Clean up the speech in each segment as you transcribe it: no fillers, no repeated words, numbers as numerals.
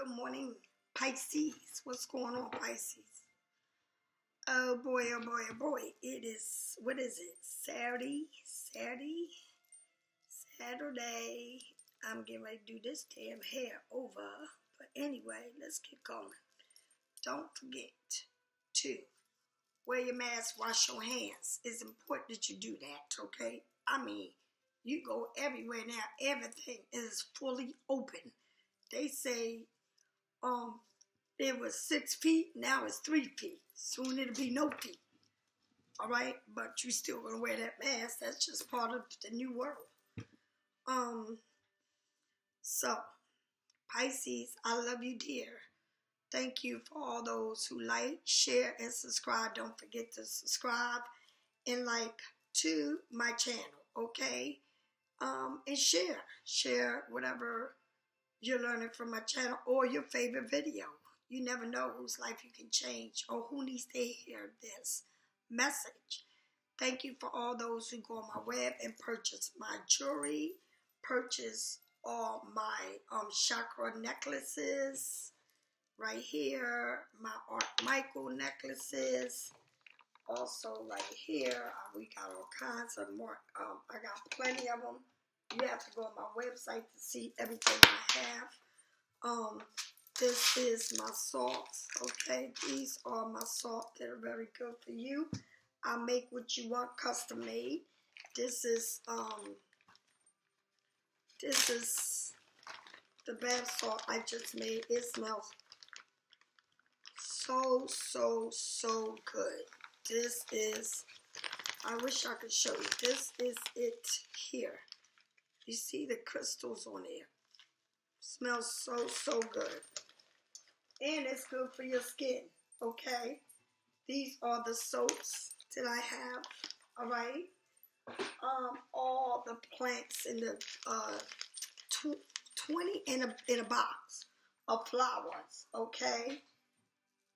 Good morning, Pisces. What's going on, Pisces? Oh boy, oh boy, oh boy. It is, what is it? Saturday. I'm getting ready to do this damn hair over. But anyway, let's get going. Don't forget to wear your mask, wash your hands. It's important that you do that, okay? I mean, you go everywhere now. Everything is fully open. They say it was 6 feet, now it's 3 feet. Soon it'll be no feet. All right, but you still gonna wear that mask. That's just part of the new world. So Pisces, I love you, dear. Thank you for all those who like, share, and subscribe. Don't forget to subscribe and like to my channel, okay? And share whatever you're learning from my channel or your favorite video. You never know whose life you can change or who needs to hear this message. Thank you for all those who go on my web and purchase my jewelry, purchase all my chakra necklaces right here, my Art Michael necklaces. Also right here, we got all kinds of more. I got plenty of them. You have to go on my website to see everything I have. This is my salts, okay? These are my salts that are very good for you. I make what you want, custom made. This is the bath salt I just made. It smells so good. This is, I wish I could show you. This is it here. You see the crystals on there. Smells so good. And it's good for your skin, okay? These are the soaps that I have, all right? All the plants in the 20 in a box of flowers, okay?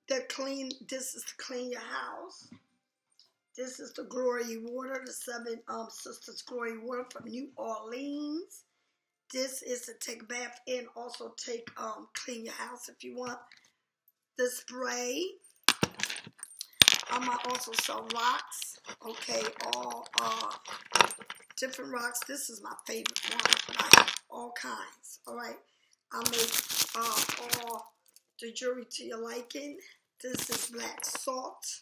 This is to clean your house. This is the Glory Water, the 7 Sisters Glory Water from New Orleans. This is to take a bath and also take clean your house if you want. The spray. I might also sell rocks. Okay, all different rocks. This is my favorite one. I have all kinds. All right. I make all the jewelry to your liking. This is black salt.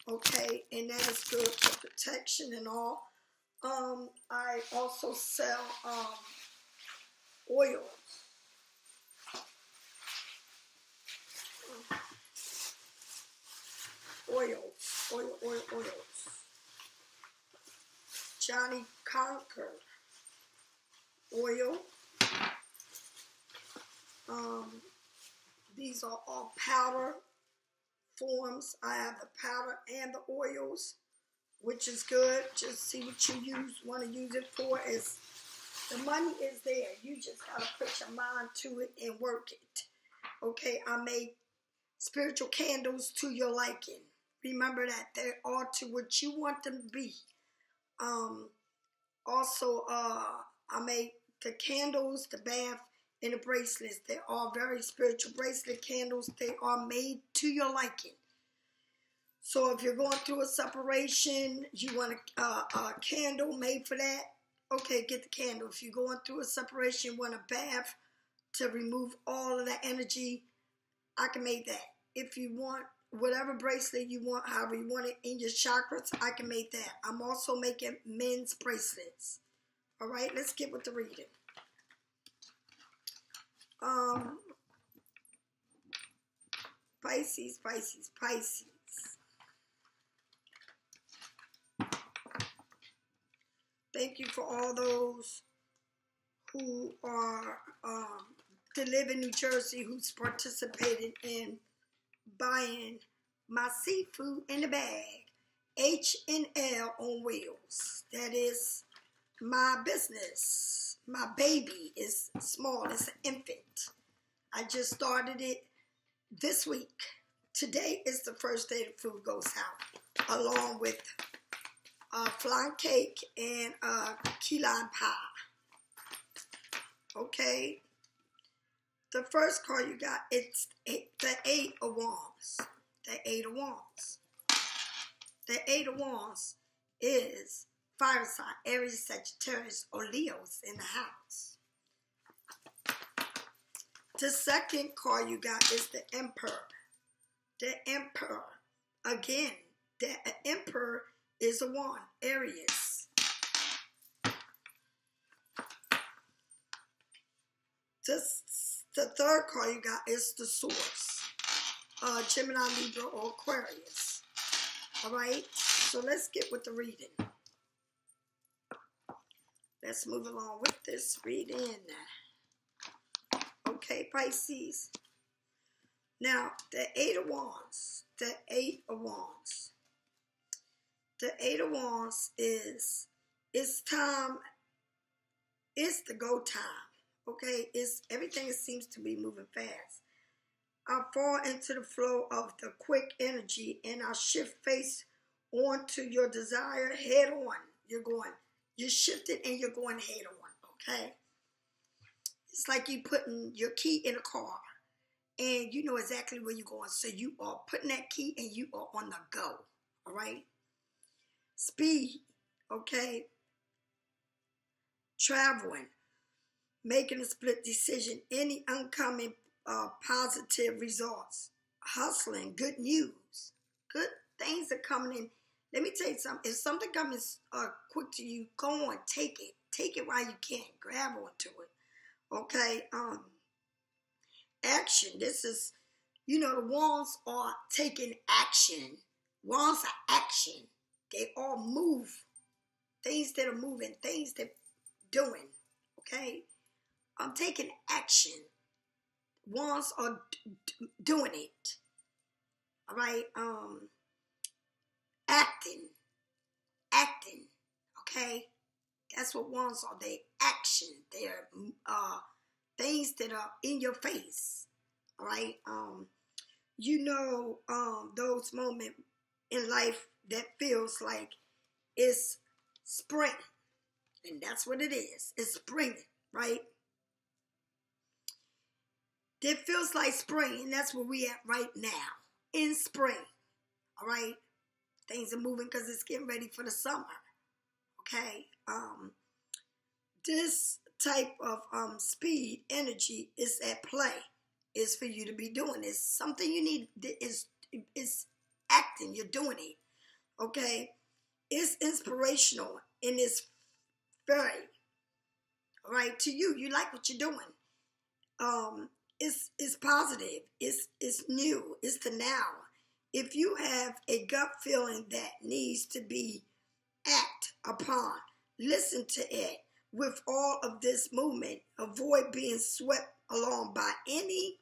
Okay, and that is good for protection and all. I also sell oils. Oils. Johnny Conquer oil. These are all powder forms. I have the powder and the oils, which is good. Just see what you want to use it for. Is the money is there. You just gotta put your mind to it and work it. Okay, I make spiritual candles to your liking. Remember that they are to what you want them to be. Also, I make the candles, the bath, and the bracelets. They are very spiritual bracelet candles. They are made to your liking. So if you're going through a separation, you want a candle made for that, okay, get the candle. If you're going through a separation, you want a bath to remove all of that energy, I can make that. If you want whatever bracelet you want, however you want it in your chakras, I can make that. I'm also making men's bracelets. All right, let's get with the reading. Pisces. Thank you for all those who are that live in New Jersey who's participated in buying my seafood in the bag. H&L on wheels. That is my business. My baby is small. It's an infant. I just started it this week. Today is the first day the food goes out, along with flan cake and key lime pie. Okay. The first card you got, it's the Eight of Wands. The Eight of Wands. The Eight of Wands is fire sign, Aries, Sagittarius, or Leos in the house. The second card you got is the Emperor. The Emperor. Again, the Emperor is a wand, Aries. The third card you got is the Source. Gemini, Libra, or Aquarius. Alright, so let's get with the reading. Let's move along with this reading. Okay, Pisces. Now, the Eight of Wands. The Eight of Wands. The Eight of Wands is, it's time, it's the go time. Okay, it's everything seems to be moving fast. I fall into the flow of the quick energy and I shift face onto your desire head on. You're shifting and you're going head on, okay? It's like you putting your key in a car and you know exactly where you're going. So you are putting that key and you are on the go, all right? Speed, okay? Traveling, making a split decision, any oncoming positive results, hustling, good news, good things are coming in. Let me tell you something. If something comes quick to you, go on, take it. Take it while you can. Grab onto it. Okay. Action. This is, you know, the wands are taking action. Wands are action. They all move. Things that are moving. Things that doing. Okay. I'm taking action. Wands are doing it. All right. Acting. Okay. That's what wands are. They action. They're things that are in your face. All right. You know, those moments in life that feels like it's spring, and that's what it is. It's spring, right? It feels like spring, and that's where we at right now, in spring, all right? Things are moving because it's getting ready for the summer, okay? This type of speed, energy is at play. It's for you to be doing. It's something you need. It's acting. You're doing it, okay? It's inspirational, and it's very, all right, to you. You like what you're doing. It's positive. It's new. It's the now. If you have a gut feeling that needs to be act upon, listen to it. With all of this movement, avoid being swept along by anything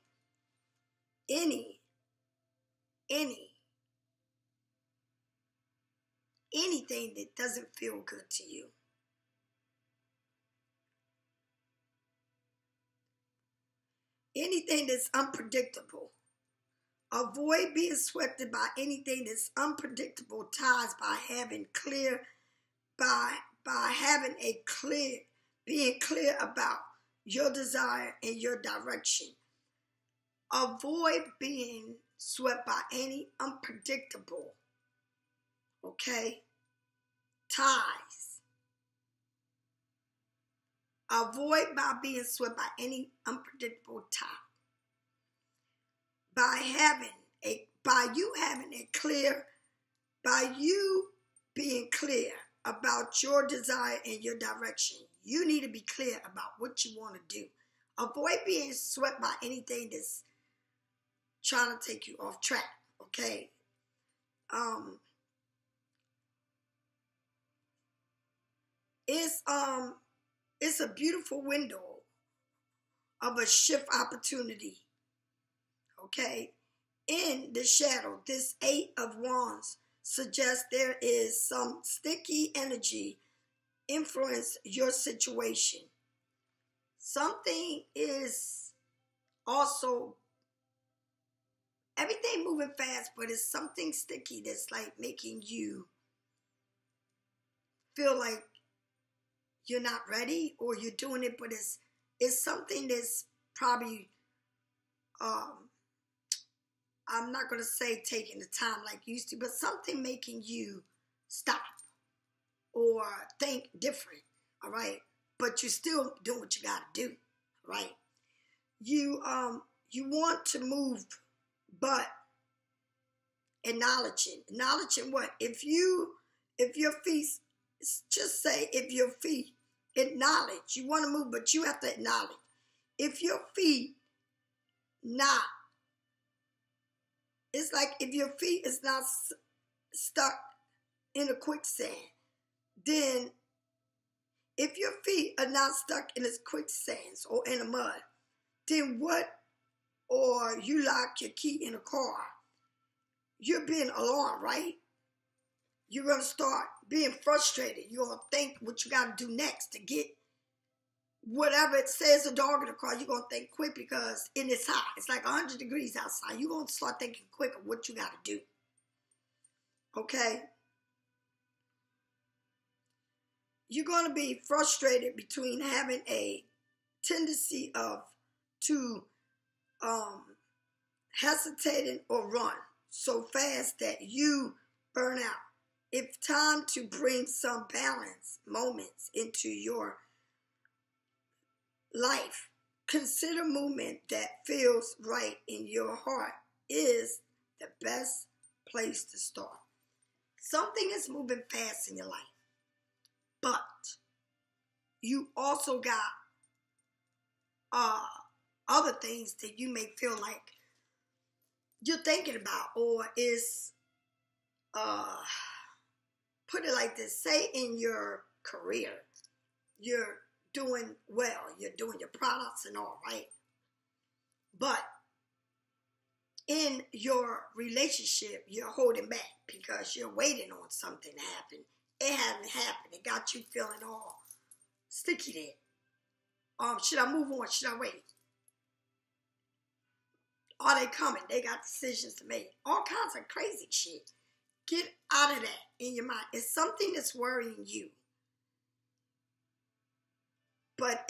that doesn't feel good to you. Anything that's unpredictable. Avoid being swept by anything that's unpredictable ties by having being clear about your desire and your direction. Avoid being swept by any unpredictable, okay, ties. Avoid by being swept by any unpredictable tie. By you being clear about your desire and your direction. You need to be clear about what you want to do. Avoid being swept by anything that's trying to take you off track, okay? It's a beautiful window of a shift opportunity, okay? In the shadow, this Eight of Wands suggests there is some sticky energy influence your situation. Something is also, everything moving fast, but it's something sticky that's like making you feel like you're not ready or you're doing it, but it's something that's probably I'm not going to say taking the time like you used to, but something making you stop or think different, all right? But you're still doing what you got to do, right? You want to move, but acknowledging what? If your feet, just say if your feet acknowledge, you want to move, but you have to acknowledge. If your feet not, it's like if your feet is not stuck in a quicksand, then if your feet are not stuck in the quicksands or in the mud, then what, or you lock your key in a car, you're being alarmed, right? You're going to start being frustrated. You're going to think what you got to do next to get whatever it says a dog in the car. You're going to think quick because it's hot. It's like 100 degrees outside. You're going to start thinking quick of what you got to do. Okay? You're going to be frustrated between having a tendency to hesitating or run so fast that you burn out. It's time to bring some balance moments into your life. Consider movement that feels right in your heart is the best place to start. Something is moving fast in your life, but you also got other things that you may feel like you're thinking about, or is put it like this, say in your career, you're doing well, you're doing your products and all, right? But in your relationship, you're holding back because you're waiting on something to happen. It hasn't happened. It got you feeling all sticky there. Should I move on? Should I wait? Are they coming? They got decisions to make. All kinds of crazy shit. Get out of that in your mind. It's something that's worrying you. But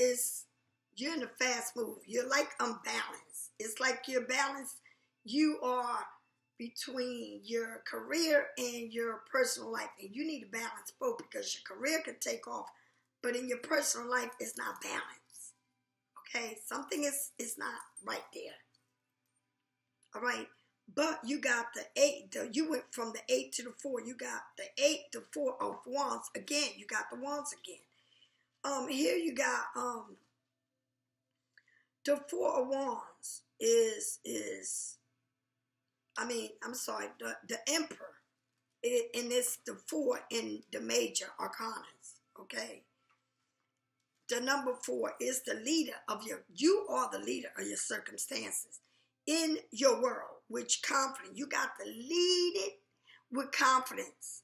you're in a fast move. You're like unbalanced. It's like you're balanced. You are between your career and your personal life. And you need to balance both because your career can take off. But in your personal life, it's not balanced. Okay? Something is not right there. All right? But you got the 8. You went from the 8 to the 4. You got the 8, the 4 of wands. Again, you got the wands again. Here you got the 4 of wands the emperor. And it's the 4 in the major arcanas. Okay? The number 4 is the leader of you are the leader of your circumstances in your world, which confidence. You got to lead it with confidence,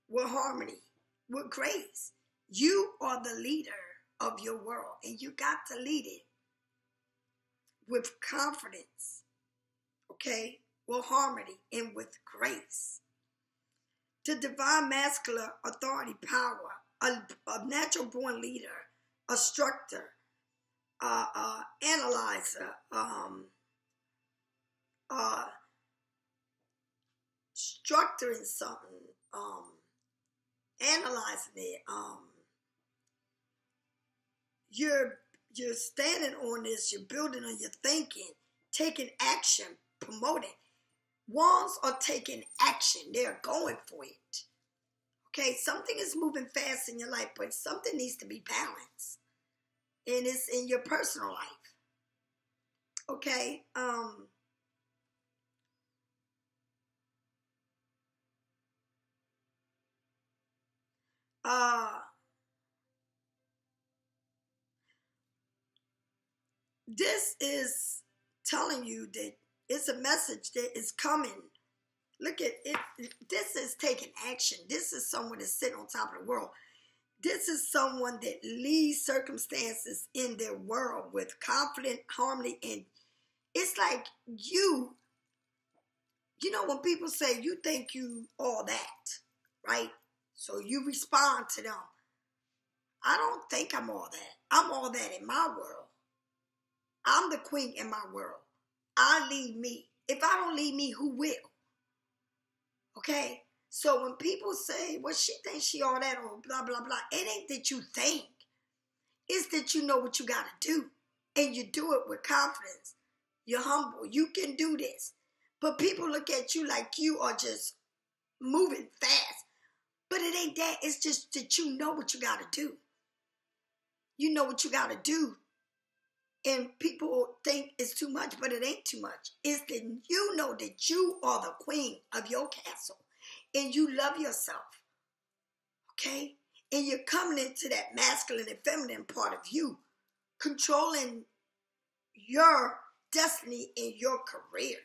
with harmony, with grace. You are the leader of your world, and you got to lead it with confidence, okay, with harmony and with grace. The divine masculine authority power, a natural born leader, a structurer, analyzer, structuring something, analyzing it, you're standing on this, you're building on your thinking, taking action, promoting. Wands are taking action. They're going for it. Okay, something is moving fast in your life, but something needs to be balanced. And it's in your personal life. Okay, this is telling you that it's a message that is coming. Look at it. This is taking action. This is someone that's sitting on top of the world. This is someone that leads circumstances in their world with confident harmony. And it's like you know, when people say you think you all that, right? So you respond to them. I don't think I'm all that. I'm all that in my world. I'm the queen in my world. I lead me. If I don't lead me, who will? Okay? So when people say, well, she thinks she all that or blah, blah, blah, it ain't that you think. It's that you know what you got to do. And you do it with confidence. You're humble. You can do this. But people look at you like you are just moving fast. But it ain't that. It's just that you know what you got to do. You know what you got to do. And people think it's too much, but it ain't too much. It's that you know that you are the queen of your castle. And you love yourself. Okay? And you're coming into that masculine and feminine part of you. Controlling your destiny in your career.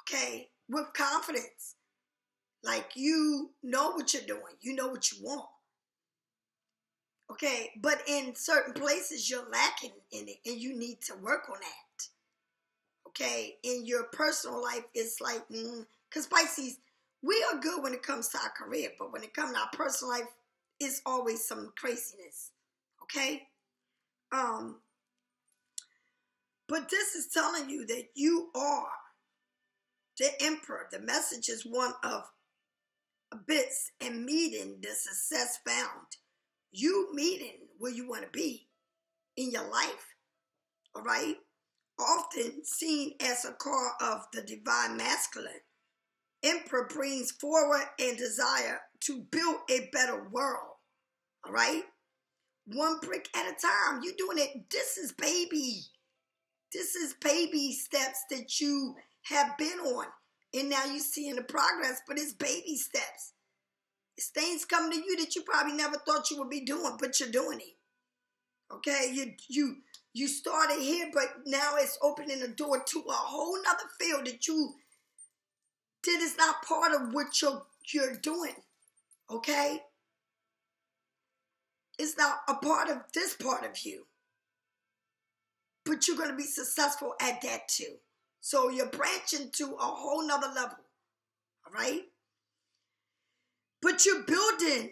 Okay? With confidence. Like you know what you're doing. You know what you want. Okay? But in certain places you're lacking in it. And you need to work on that. Okay? In your personal life, it's like, because Pisces, we are good when it comes to our career. But when it comes to our personal life, it's always some craziness. Okay? But this is telling you that you are the emperor. The message is one of bits and meeting the success found. You meeting where you want to be in your life. All right? Often seen as a car of the divine masculine. Emperor brings forward and desire to build a better world. All right? One brick at a time. You're doing it. This is baby. This is baby steps that you have been on. And now you're seeing the progress, but it's baby steps. It's things coming to you that you probably never thought you would be doing, but you're doing it. Okay? You started here, but now it's opening the door to a whole nother field that is not part of what you're doing. Okay? It's not a part of this part of you. But you're going to be successful at that too. So you're branching to a whole nother level. All right? But you're building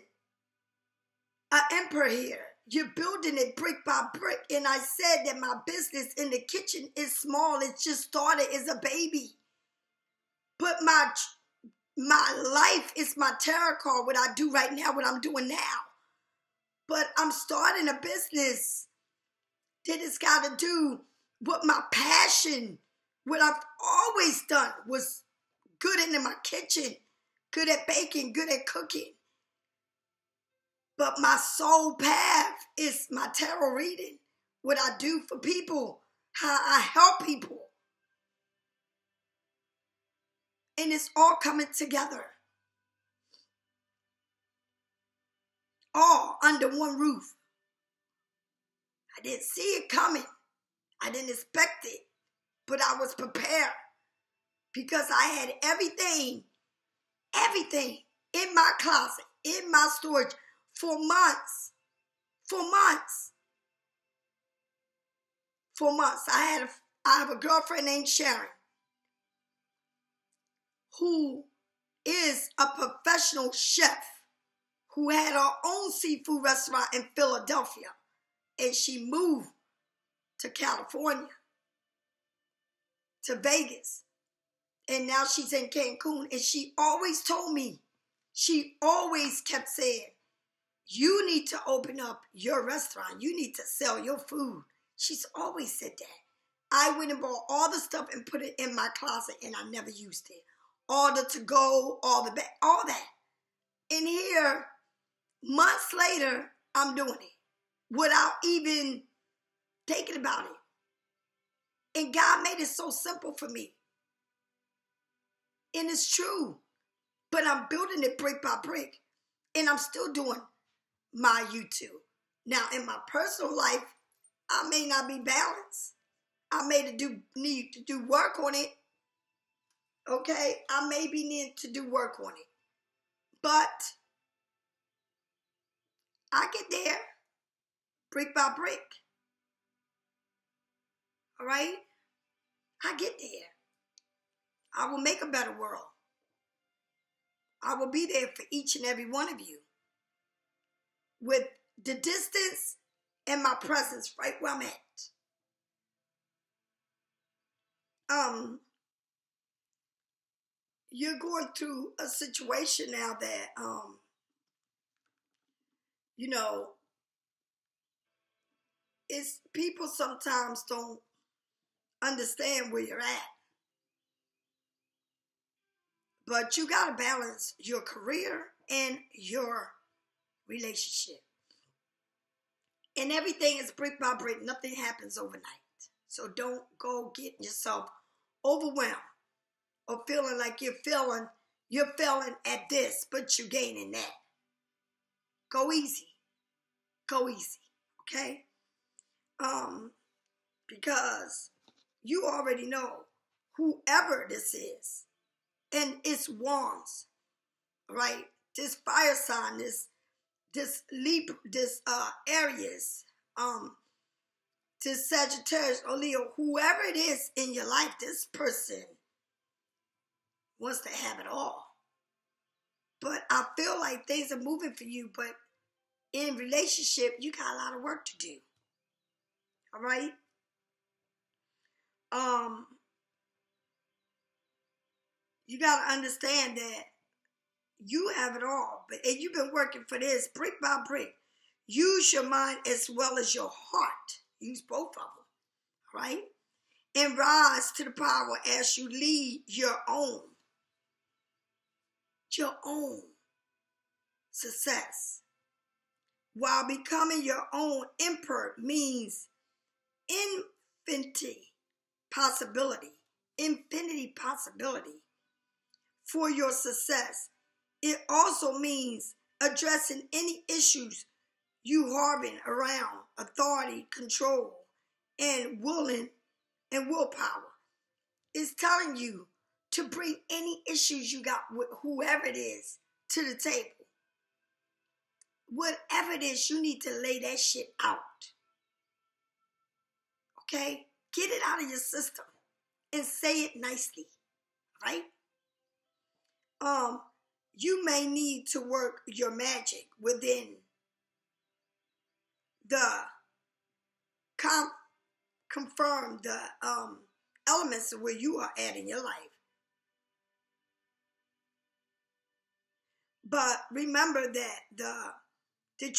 an empire here. You're building it brick by brick. And I said that my business in the kitchen is small. It just started as a baby. But my life is my tarot card, what I do right now, what I'm doing now. But I'm starting a business that has got to do with my passion. What I've always done was good in my kitchen, good at baking, good at cooking. But my soul path is my tarot reading, what I do for people, how I help people. And it's all coming together. All under one roof. I didn't see it coming. I didn't expect it. But I was prepared. Because I had everything in my closet, in my storage for months. I have a girlfriend named Sharon who is a professional chef who had her own seafood restaurant in Philadelphia. And she moved to California, to Vegas. And now she's in Cancun. And she always told me, she always kept saying, you need to open up your restaurant. You need to sell your food. She's always said that. I went and bought all the stuff and put it in my closet and I never used it. All the to-go, all the back, all that. And here, months later, I'm doing it without even thinking about it. And God made it so simple for me. And it's true. But I'm building it brick by brick. And I'm still doing my you.To. Now, in my personal life, I may not be balanced. I may need to do work on it. Okay? I may be need to do work on it. But I get there brick by brick. All right? I get there. I will make a better world. I will be there for each and every one of you. With the distance and my presence right where I'm at. you're going through a situation now that, you know, it's people sometimes don't understand where you're at. But you got to balance your career and your relationship. And everything is brick by brick. Nothing happens overnight. So don't go getting yourself overwhelmed or feeling like you're failing at this, but you're gaining that. Go easy. Go easy. Okay? Because you already know whoever this is, and it's wands, right? This fire sign, this Libra, this Aries, this Sagittarius or Leo, whoever it is in your life, this person wants to have it all. But I feel like things are moving for you, but in relationship, you got a lot of work to do. All right? You got to understand that you have it all, and you've been working for this brick by brick. Use your mind as well as your heart. Use both of them, right? And rise to the power as you lead your own success. While becoming your own emperor means infinity possibility for your success. It also means addressing any issues you harboring around authority, control, and willpower. It's telling you to bring any issues you got with whoever it is to the table. Whatever it is, you need to lay that shit out. Okay? Get it out of your system and say it nicely, right? You may need to work your magic within the confirm the elements of where you are at in your life. But remember that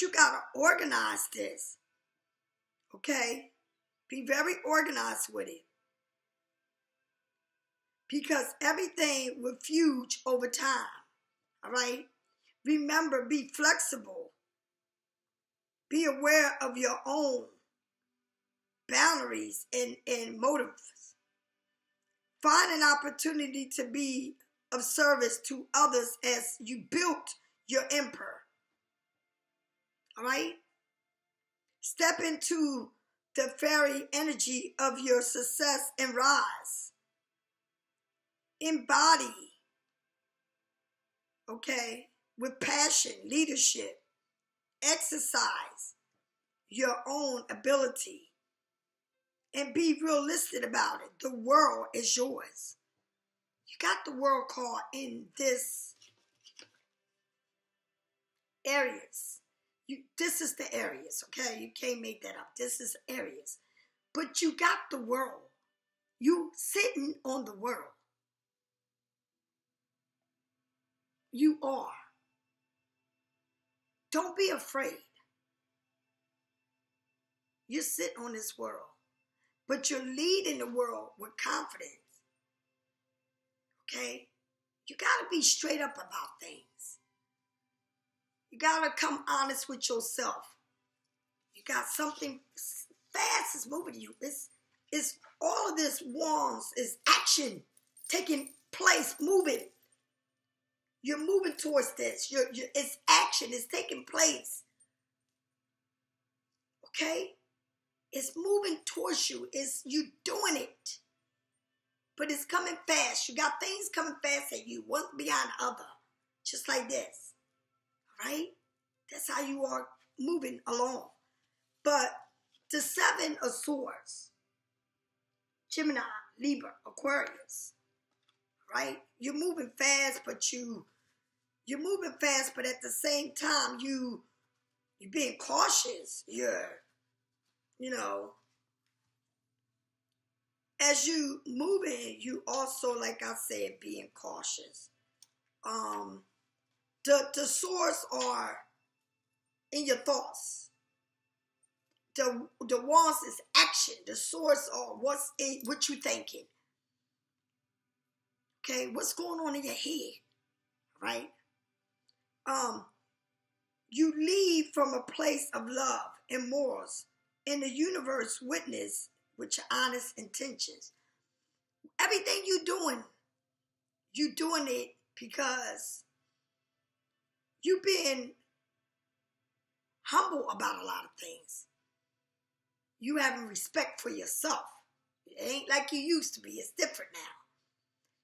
you gotta organize this. Okay? Be very organized with it. Because everything will fuse over time. All right? Remember, be flexible. Be aware of your own boundaries and motives. Find an opportunity to be of service to others as you built your empire. All right? Step into the fairy energy of your success and rise. Embody, okay, with passion, leadership. Exercise your own ability and be realistic about it. The world is yours. You got the world card in this areas. This is the areas, okay? You can't make that up. This is areas. But you got the world. You sitting on the world. You are. Don't be afraid. You sit on this world. But you're leading the world with confidence. Okay? You got to be straight up about things. You got to come honest with yourself. You got something fast is moving you. It's all of this wands is action taking place, moving. You're moving towards this. It's action. It's taking place. Okay? It's moving towards you. It's you doing it. But it's coming fast. You got things coming fast at you, one behind the other. Just like this. Right? That's how you are moving along. But the 7 of Swords, Gemini, Libra, Aquarius, right? You're moving fast, but you're moving fast, but at the same time, you're being cautious. You're, as you move in, you also, like I said, being cautious. The source are in your thoughts. The wands is action. The source are what you thinking. Okay, what's going on in your head, right? You leave from a place of love and morals, and the universe witness with your honest intentions. Everything you doing it because you being humble about a lot of things. You having respect for yourself. It ain't like you used to be. It's different now.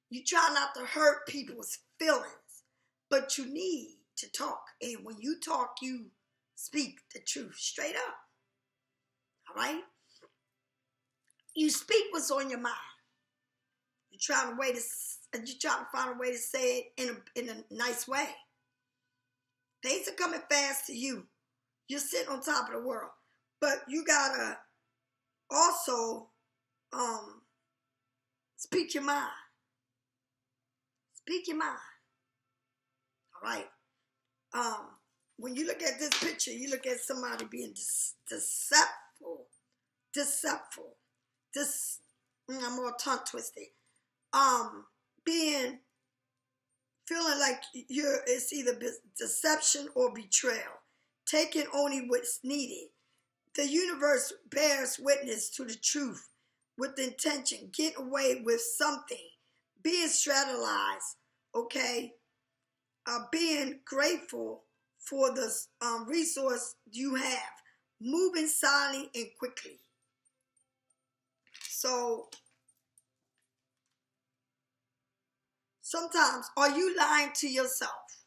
You try not to hurt people's feelings, but you need to talk. And when you talk, you speak the truth straight up. All right? You speak what's on your mind. You're trying to find a way to say it in a nice way. Things are coming fast to you. You're sitting on top of the world. But you gotta also speak your mind. Speak your mind. All right? When you look at this picture, you look at somebody being deceptive. I'm more tongue twisted. Feeling like it's either deception or betrayal. Taking only what's needed. The universe bears witness to the truth with intention. Get away with something. Being strategized, okay? Being grateful for the resource you have. Moving silently and quickly. So, sometimes, are you lying to yourself?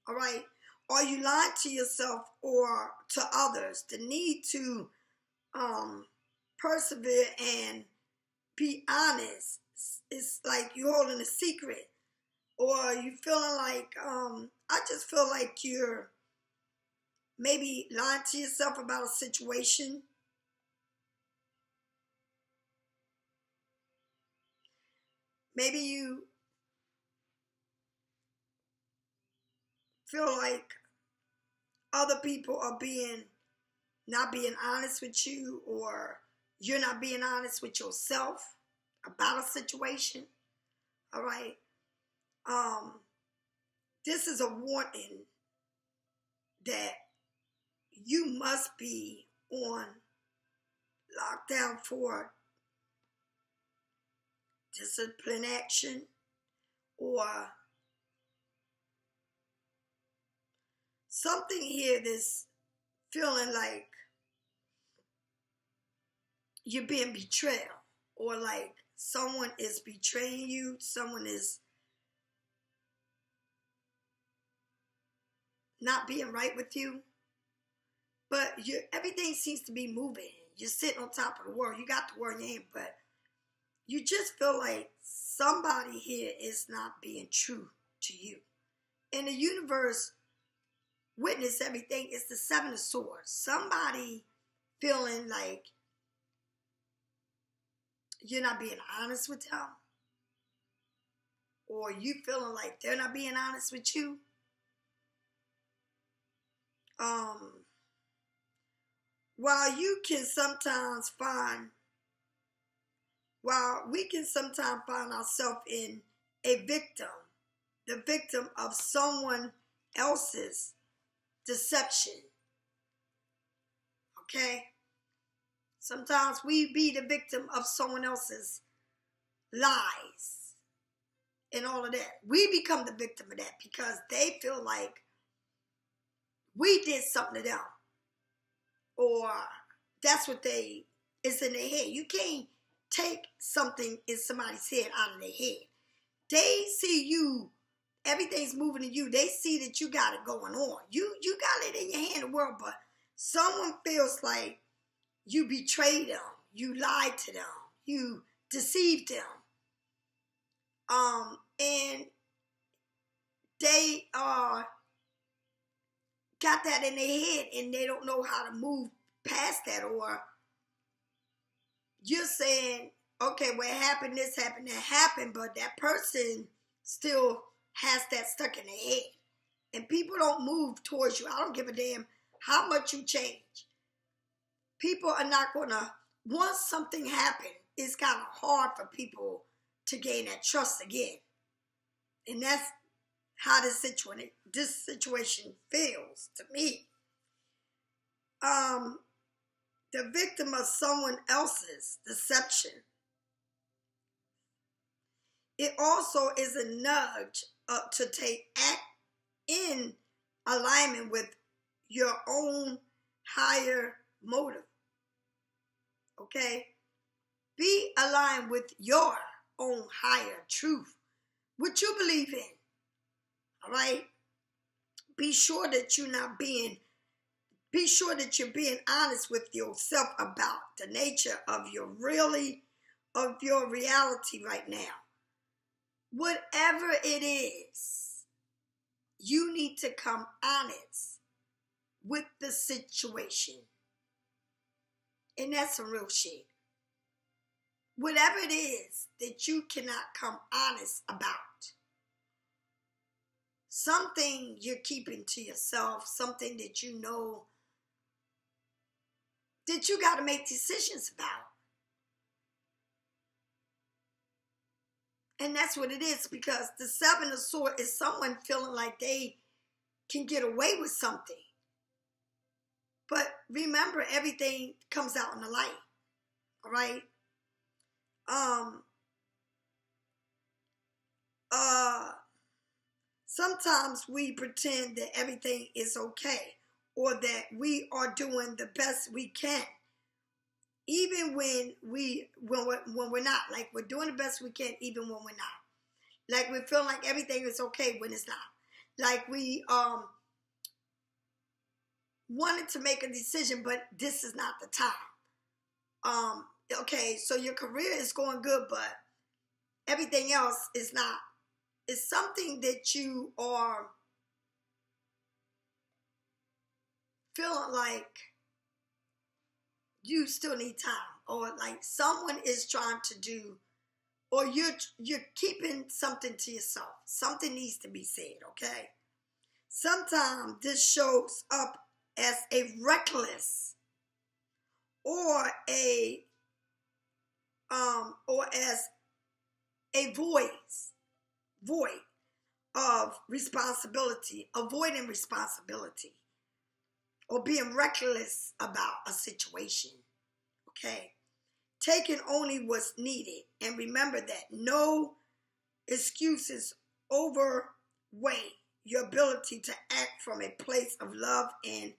All right? Are you lying to yourself or to others? The need to persevere and be honest. It's like you're holding a secret. Or you feeling like, I just feel like you're maybe lying to yourself about a situation. Maybe you feel like other people are not being honest with you, or you're not being honest with yourself about a situation. All right. This is a warning that you must be on lockdown for discipline action, or something here that's feeling like you're being betrayed, or like someone is betraying you, someone is not being right with you, but everything seems to be moving. You're sitting on top of the world. You got the world in your hand, but you just feel like somebody here is not being true to you. And the universe witness everything. It's the Seven of Swords. Somebody feeling like you're not being honest with them, or you feeling like they're not being honest with you. While we can sometimes find ourselves in a victim, the victim of someone else's deception. Okay? Sometimes we be the victim of someone else's lies and all of that. We become the victim of that because they feel like we did something to them. Or that's what it's in their head. You can't take something in somebody's head out of their head. They see you, everything's moving to you. They see that you got it going on. You got it in your hand, the world, but someone feels like you betrayed them. You lied to them. You deceived them. And they got that in their head and they don't know how to move past that. Or you're saying okay, what happened, this happened, that happened, but that person still has that stuck in their head. And people don't move towards you. I don't give a damn how much you change. People are not going to, once something happened, it's kind of hard for people to gain that trust again. And that's how this situation feels to me. The victim of someone else's deception. It also is a nudge to take act in alignment with your own higher motive. Okay? Be aligned with your own higher truth, what you believe in. All right? Be sure that you're being honest with yourself about the nature of your reality right now. Whatever it is, you need to come honest with the situation. And that's some real shit. Whatever it is that you cannot come honest about, something you're keeping to yourself, something that you know that you got to make decisions about. And that's what it is, because the Seven of Swords is someone feeling like they can get away with something. But remember, everything comes out in the light. All right? Sometimes we pretend that everything is okay, or that we are doing the best we can, even when we're not. Like, we're doing the best we can even when we're not. Like, we feel like everything is okay when it's not. Like, we wanted to make a decision, but this is not the time. Okay, so your career is going good, but everything else is not. It's something that you are feeling like you still need time, or like someone is trying to do, or you're keeping something to yourself. Something needs to be said, okay? Sometimes this shows up as a reckless or as a void of responsibility, avoiding responsibility, or being reckless about a situation. Okay? Taking only what's needed. And remember that no excuses overweigh your ability to act from a place of love and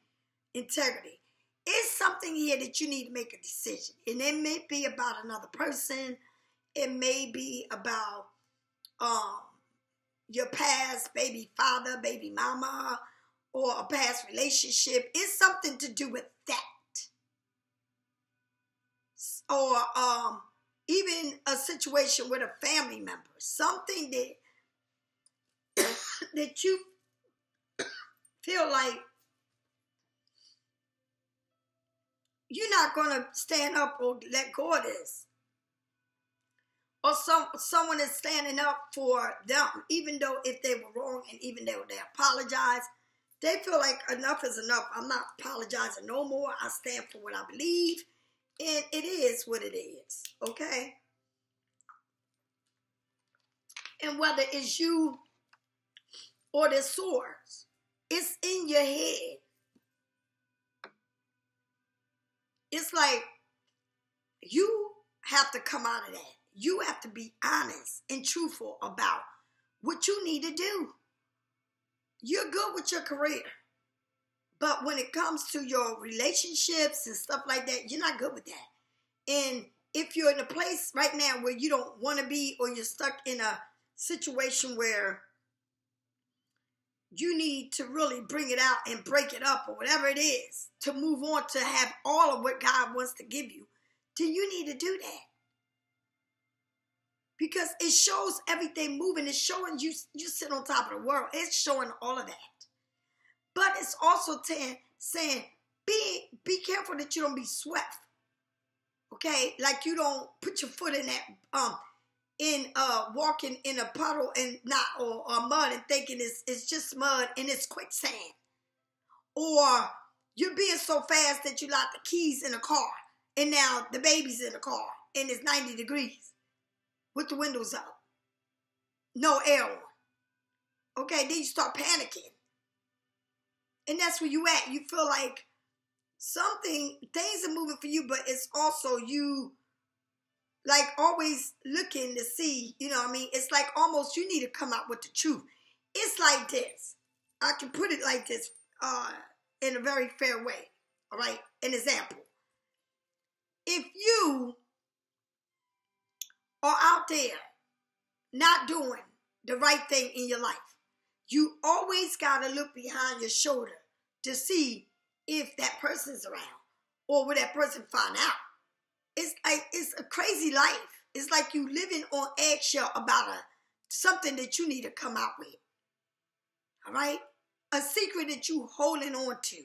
integrity. It's something here that you need to make a decision. And it may be about another person. It may be about your past baby father, baby mama, or a past relationship. It's something to do with that. Or even a situation with a family member. Something that that you feel like you're not going to stand up or let go of this. Or someone is standing up for them, even though if they were wrong and even though they apologize, they feel like enough is enough. I'm not apologizing no more. I stand for what I believe, and it is what it is, okay? And whether it's you or the swords, it's in your head. It's like you have to come out of that. You have to be honest and truthful about what you need to do. You're good with your career. But when it comes to your relationships and stuff like that, you're not good with that. And if you're in a place right now where you don't want to be, or you're stuck in a situation where you need to really bring it out and break it up, or whatever it is, to move on to have all of what God wants to give you, then you need to do that. Because it shows everything moving. It's showing you sit on top of the world. It's showing all of that. But it's also saying, be careful that you don't be swept. Okay, like you don't put your foot in that walking in a puddle and not or mud and thinking it's just mud and it's quicksand. Or you're being so fast that you lock the keys in the car and now the baby's in the car and it's 90 degrees with the windows up. No air on. Okay, then you start panicking. And that's where you at. You feel like things are moving for you, but it's also you like always looking to see, you know what I mean? It's like almost you need to come out with the truth. It's like this. I can put it like this in a very fair way. All right? An example. If you are out there not doing the right thing in your life, you always got to look behind your shoulder to see if that person's around or will that person find out. It's like, it's a crazy life. It's like you living on eggshell about something that you need to come out with. All right? A secret that you holding on to.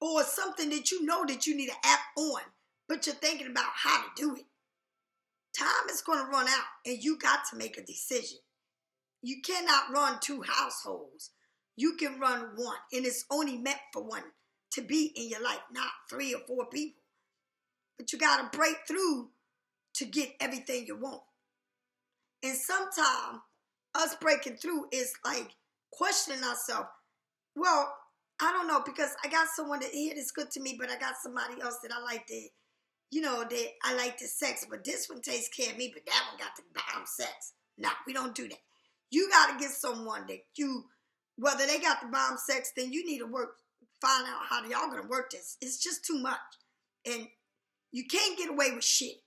Or something that you know that you need to act on, but you're thinking about how to do it. Time is going to run out and you got to make a decision. You cannot run two households. You can run one, and it's only meant for one to be in your life, not 3 or 4 people. But you got to break through to get everything you want. And sometimes us breaking through is like questioning ourselves. Well, I don't know, because I got someone that here that's good to me, but I got somebody else that I like to, you know, that I like the sex, but this one takes care of me, but that one got the bomb sex. No, we don't do that. You got to get someone that whether they got the bomb sex, then you need to find out how y'all going to work this. It's just too much. And you can't get away with shit.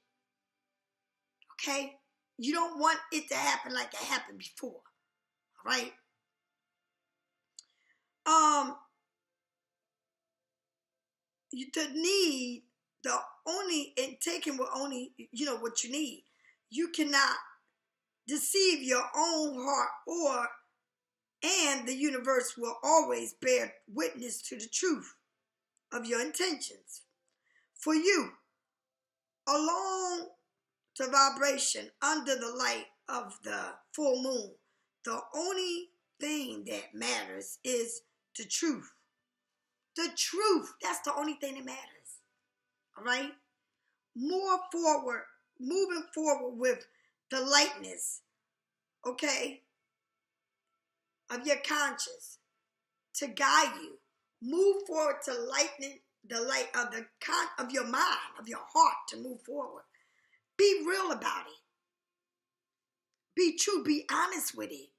Okay? You don't want it to happen like it happened before. All right? Taking what only, you know, what you need. You cannot deceive your own heart and the universe will always bear witness to the truth of your intentions. For you, along the vibration under the light of the full moon, the only thing that matters is the truth. The truth, that's the only thing that matters. All right? Moving forward with the lightness, okay, of your conscience to guide you. Move forward to lighten the light of your mind, of your heart to move forward. Be real about it. Be true. Be honest with it.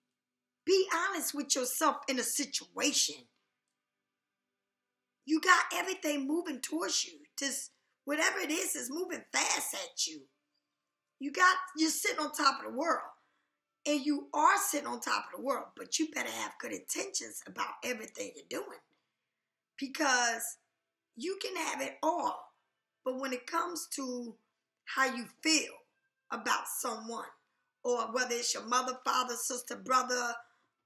Be honest with yourself in a situation. You got everything moving towards you. Just whatever it is moving fast at you. You're sitting on top of the world. And you are sitting on top of the world, but you better have good intentions about everything you're doing. Because you can have it all, but when it comes to how you feel about someone, or whether it's your mother, father, sister, brother,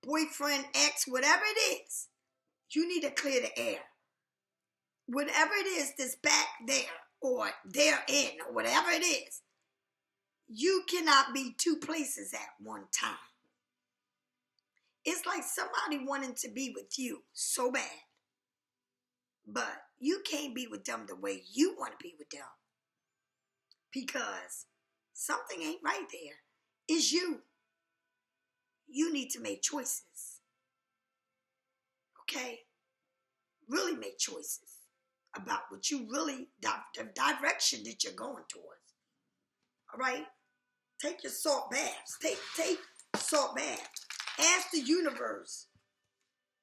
boyfriend, ex, whatever it is, you need to clear the air. Whatever it is that's back there, or therein, or whatever it is, you cannot be 2 places at one time. It's like somebody wanting to be with you so bad, but you can't be with them the way you want to be with them because something ain't right there. It's you. You need to make choices. Okay? Really make choices about what you really, the direction that you're going towards. All right? Take your salt baths. Take salt baths. Ask the universe.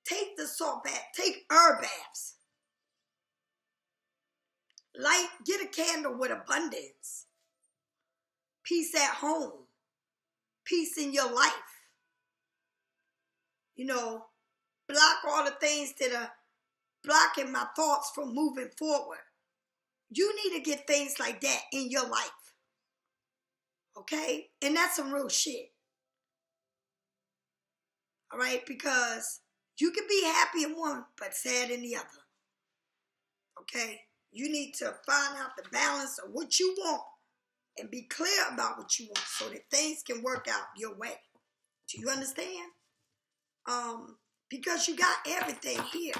Take the salt bath. Take herb baths. Get a candle with abundance. Peace at home. Peace in your life. You know, block all the things that are blocking my thoughts from moving forward. You need to get things like that in your life. Okay? And that's some real shit. All right? Because you can be happy in one, but sad in the other. Okay? You need to find out the balance of what you want and be clear about what you want so that things can work out your way. Do you understand? Because you got everything here,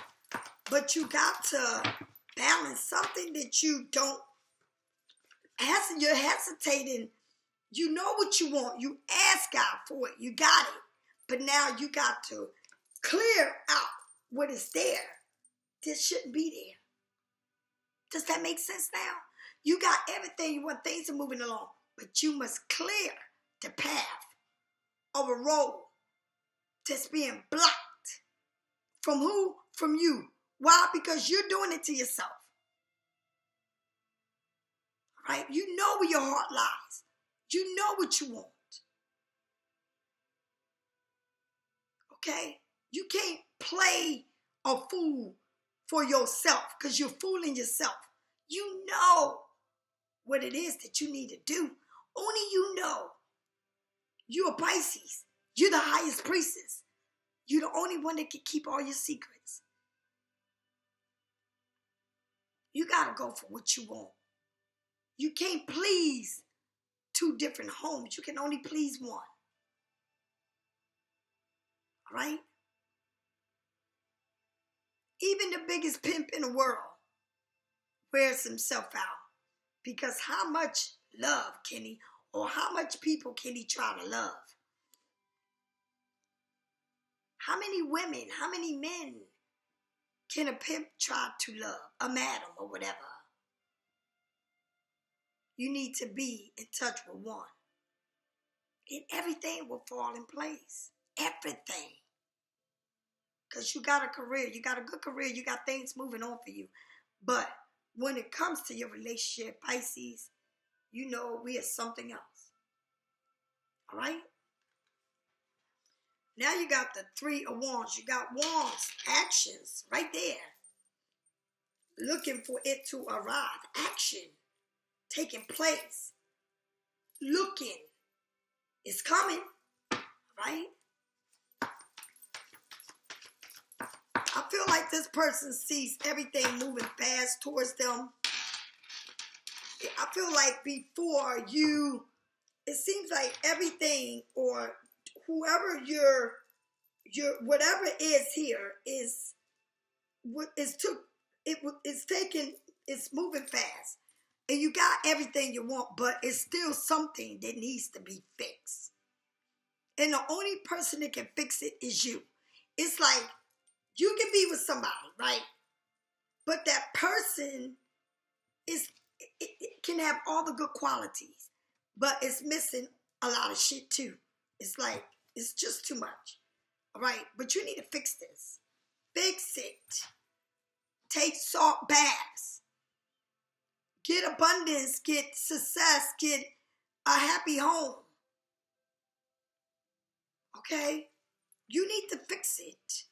but you got to balance something that you don't. You're hesitating. You know what you want. You ask God for it. You got it. But now you got to clear out what is there. This shouldn't be there. Does that make sense now? You got everything you want. Things are moving along. But you must clear the path of a road that's being blocked. From who? From you. Why? Because you're doing it to yourself. Right? You know where your heart lies. You know what you want. Okay? You can't play a fool for yourself because you're fooling yourself. You know what it is that you need to do. Only you know. You're a Pisces. You're the highest priestess. You're the only one that can keep all your secrets. You got to go for what you want. You can't please two different homes. You can only please one. All right? Even the biggest pimp in the world wears himself out. Because how much love can he, or how much people can he try to love? How many women, how many men can a pimp try to love? A madam or whatever. You need to be in touch with one. And everything will fall in place. Everything. Because you got a career. You got a good career. You got things moving on for you. But when it comes to your relationship, Pisces, you know we are something else. All right? Now you got the 3 of Wands. You got Wands, actions, right there. Looking for it to arrive. Action. Taking place. Looking. It's coming. Right? I feel like this person sees everything moving fast towards them. I feel like before you, it seems like everything or whoever your whatever is here is it's moving fast. And you got everything you want, but it's still something that needs to be fixed. And the only person that can fix it is you. It's like you can be with somebody, right? But that person it can have all the good qualities, but it's missing a lot of shit too. It's like, it's just too much. All right? But you need to fix this. Fix it. Take salt baths. Get abundance, get success, get a happy home. Okay? You need to fix it.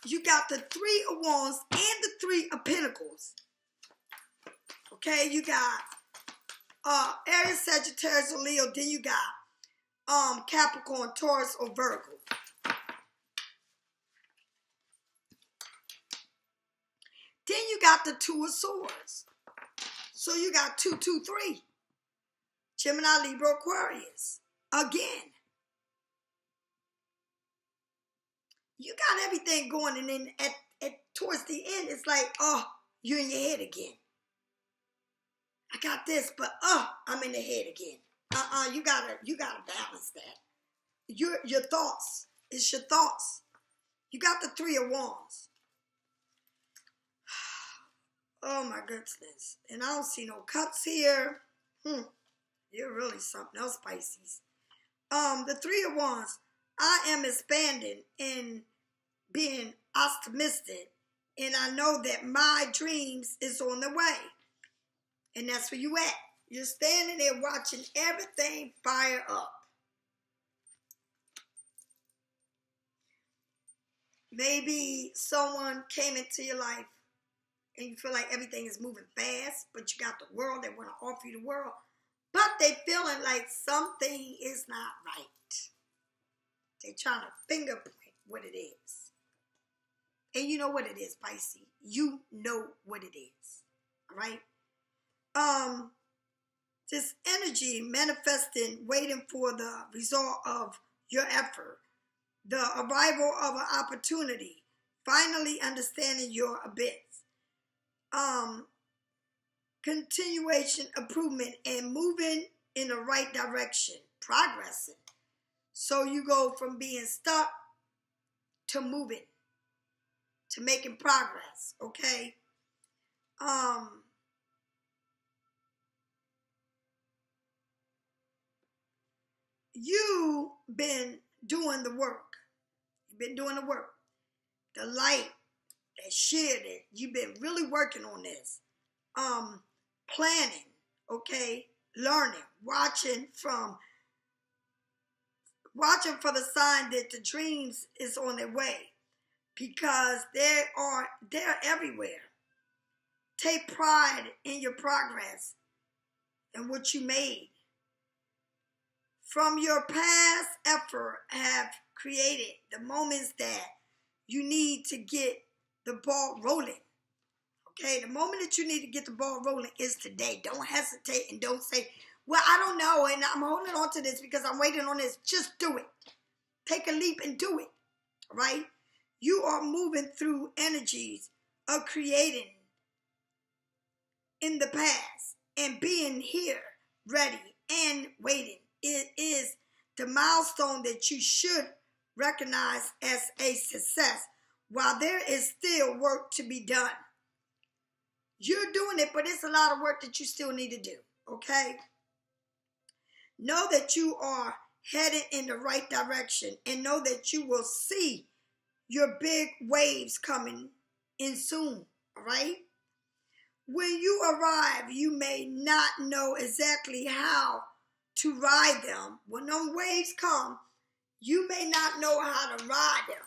You got the 3 of Wands and the 3 of Pentacles. Okay? You got Aries, Sagittarius, or Leo. Then you got Capricorn, Taurus, or Virgo. Then you got the 2 of Swords. So you got 2, 2, 3. Gemini, Libra, Aquarius. Again. You got everything going, and then at towards the end, it's like, oh, you're in your head again. I got this, but I'm in the head again. You gotta balance that. Your thoughts. It's your thoughts. You got the 3 of Wands. Oh my goodness. And I don't see no cups here. You're really something else, Pisces. The 3 of Wands. I am expanding and being optimistic. And I know that my dreams is on the way. And that's where you at. You're standing there watching everything fire up. Maybe someone came into your life and you feel like everything is moving fast, but you got the world that want to offer you the world. But they feeling like something is not right. They're trying to finger point what it is. And you know what it is, Pisces. You know what it is. All right? This energy manifesting, waiting for the result of your effort, the arrival of an opportunity, finally understanding your abyss, continuation, improvement, and moving in the right direction, progressing. So you go from being stuck to moving, to making progress, okay? You've been doing the work. You've been doing the work. The light that shared it. You've been really working on this. Planning, okay? Learning, watching for the sign that the dreams is on their way, because they're everywhere. Take pride in your progress and what you made. From your past effort have created the moments that you need to get the ball rolling. Okay, the moment that you need to get the ball rolling is today. Don't hesitate and don't say, well, I don't know, and I'm holding on to this because I'm waiting on this. Just do it. Take a leap and do it, right? You are moving through energies of creating in the past and being here, ready and waiting. It is the milestone that you should recognize as a success, while there is still work to be done. You're doing it, but it's a lot of work that you still need to do, okay? Know that you are headed in the right direction, and know that you will see your big waves coming in soon, all right? When you arrive, you may not know exactly how to ride them. When them waves come, you may not know how to ride them.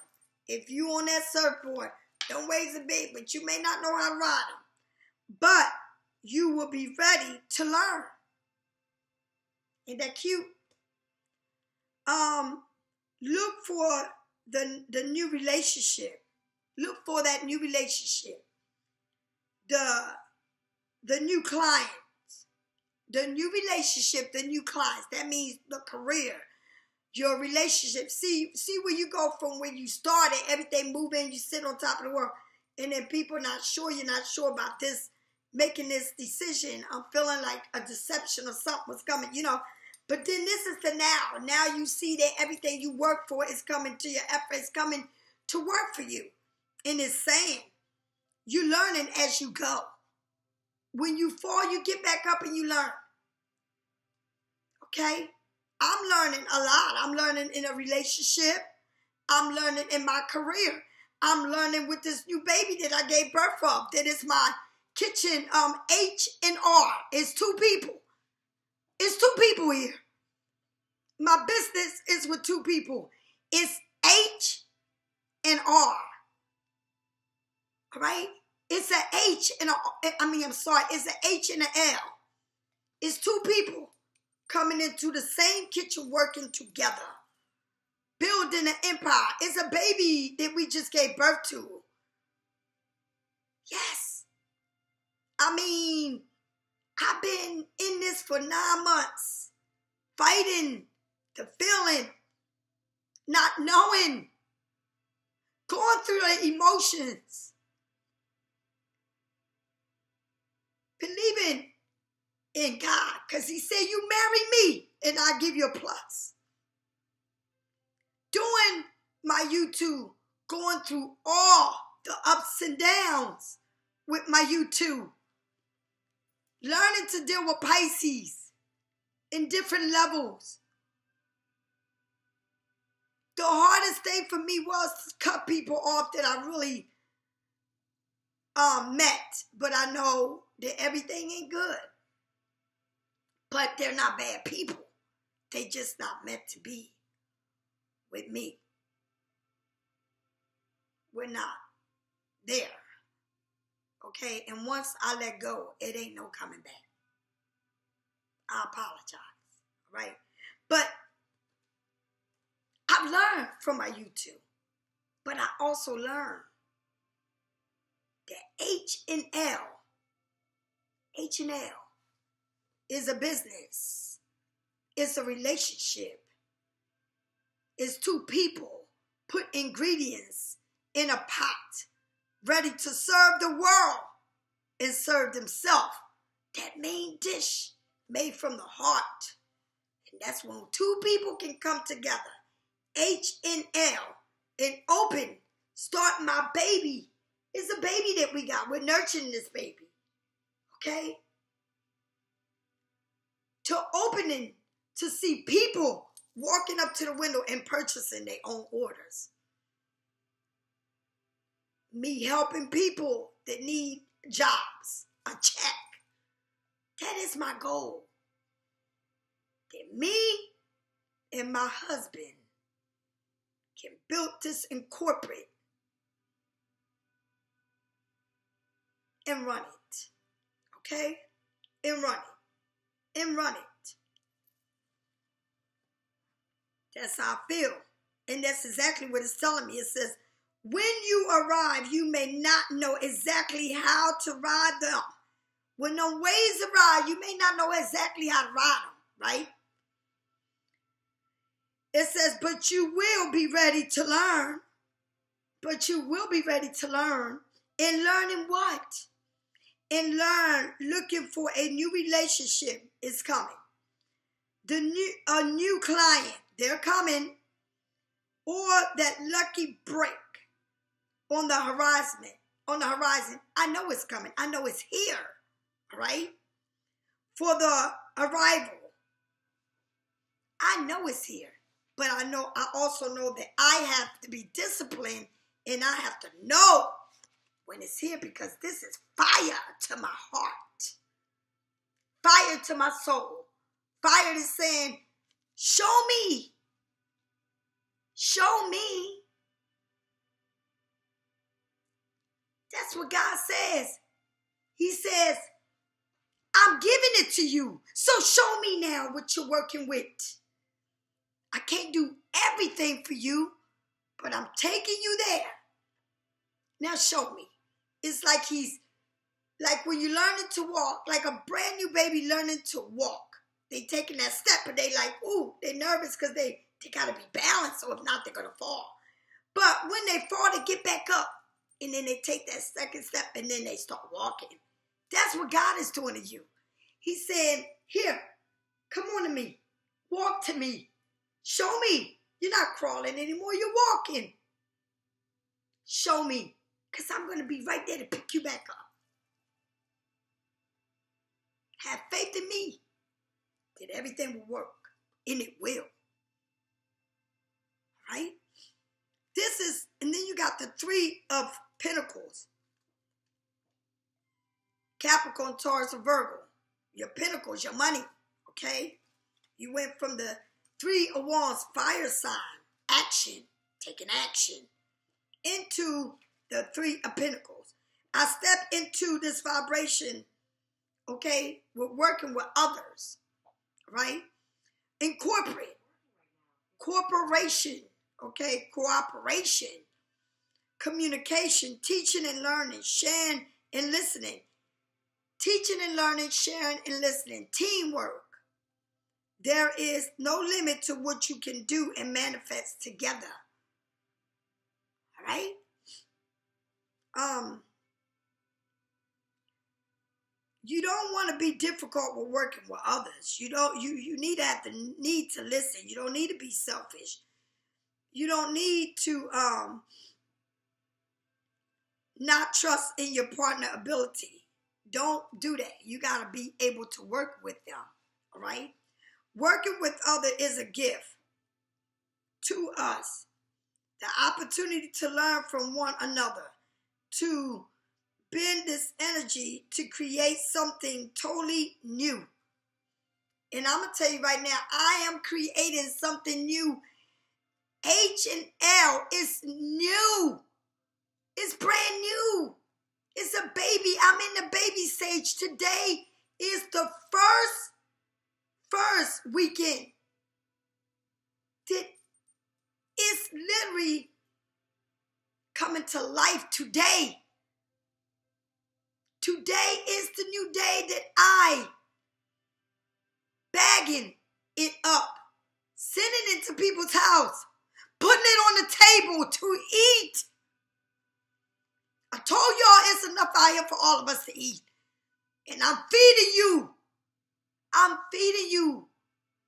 If you on that surfboard, them waves are big, but you may not know how to ride them. But you will be ready to learn. Ain't that cute? Look for the new relationship. Look for that new relationship. The new clients. The new relationship, the new clients. That means the career, your relationship. See where you go from where you started, everything moving, you sit on top of the world. And then people not sure, you're not sure about this, making this decision. I'm feeling like a deception or something was coming, you know. But then this is the now. Now you see that everything you work for is coming to your effort, is coming to work for you. And it's saying, you're learning as you go. When you fall, you get back up and you learn. Okay? I'm learning a lot. I'm learning in a relationship. I'm learning in my career. I'm learning with this new baby that I gave birth of. That is my kitchen, H and R. It's two people. It's two people here. My business is with two people. It's H and R. All right? It's an H and it's an H and an L. It's two people coming into the same kitchen working together. Building an empire. It's a baby that we just gave birth to. Yes. I've been in this for 9 months. Fighting the feeling. Not knowing. Going through the emotions. Believing in God, because he said, you marry me and I'll give you a plus. Doing my you.To, going through all the ups and downs with my you.To. Learning to deal with Pisces in different levels. The hardest thing for me was to cut people off that I really met, but I know that everything ain't good. But they're not bad people. They just not meant to be with me. We're not there. Okay? And once I let go, it ain't no coming back. I apologize. Right? But I've learned from my you.To. But I also learned that H&L is a business. It's a relationship. It's two people put ingredients in a pot, ready to serve the world and serve themselves. That main dish made from the heart. And that's when two people can come together. H&L and open. Start my baby. It's a baby that we got. We're nurturing this baby. Okay? To opening to see people walking up to the window and purchasing their own orders. Me helping people that need jobs, a check. That is my goal. That me and my husband can build this in corporate and run it. Okay? And run it. And run it. That's how I feel. And that's exactly what it's telling me. It says, when you arrive, you may not know exactly how to ride them. When the ways arrive, you may not know exactly how to ride them, right? It says, but you will be ready to learn. But you will be ready to learn. And learning what? And learn, looking for a new relationship is coming. A new client, they're coming. Or that lucky break on the horizon. I know it's coming. I know it's here. Right? For the arrival. I know it's here. But I also know that I have to be disciplined and I have to know when it's here, because this is fire to my heart. Fire to my soul. Fire is saying, show me. Show me. That's what God says. He says, I'm giving it to you. So show me now what you're working with. I can't do everything for you, but I'm taking you there. Now show me. It's like like when you're learning to walk, like a brand new baby learning to walk. They taking that step and they like, ooh, they nervous because they got to be balanced, or if not, they're going to fall. But when they fall, they get back up. And then they take that second step and then they start walking. That's what God is doing to you. He's saying, here, come on to me. Walk to me. Show me. You're not crawling anymore. You're walking. Show me. Because I'm going to be right there to pick you back up. Have faith in me that everything will work. And it will. Right? This is, and then you got the Three of Pentacles. Capricorn, Taurus, and Virgo. Your pentacles, your money. Okay? You went from the Three of Wands, fire sign, action, taking action, into the Three of Pentacles. I step into this vibration, okay, with working with others, right? Incorporate, corporation, okay, cooperation, communication, teaching and learning, sharing and listening. Teaching and learning, sharing and listening, teamwork. There is no limit to what you can do and manifest together. All right? You don't want to be difficult with working with others. You need to have the need to listen. You don't need to be selfish. You don't need to not trust in your partner ability. Don't do that. You got to be able to work with them. All right? Working with others is a gift to us. The opportunity to learn from one another. To bend this energy to create something totally new. And I'm going to tell you right now, I am creating something new. H&L is new. It's brand new. It's a baby. I'm in the baby stage. Today is the first weekend. It's literally coming to life today. Today is the new day that I bagging it up, sending it to people's house, putting it on the table to eat. I told y'all it's enough out here for all of us to eat. And I'm feeding you. I'm feeding you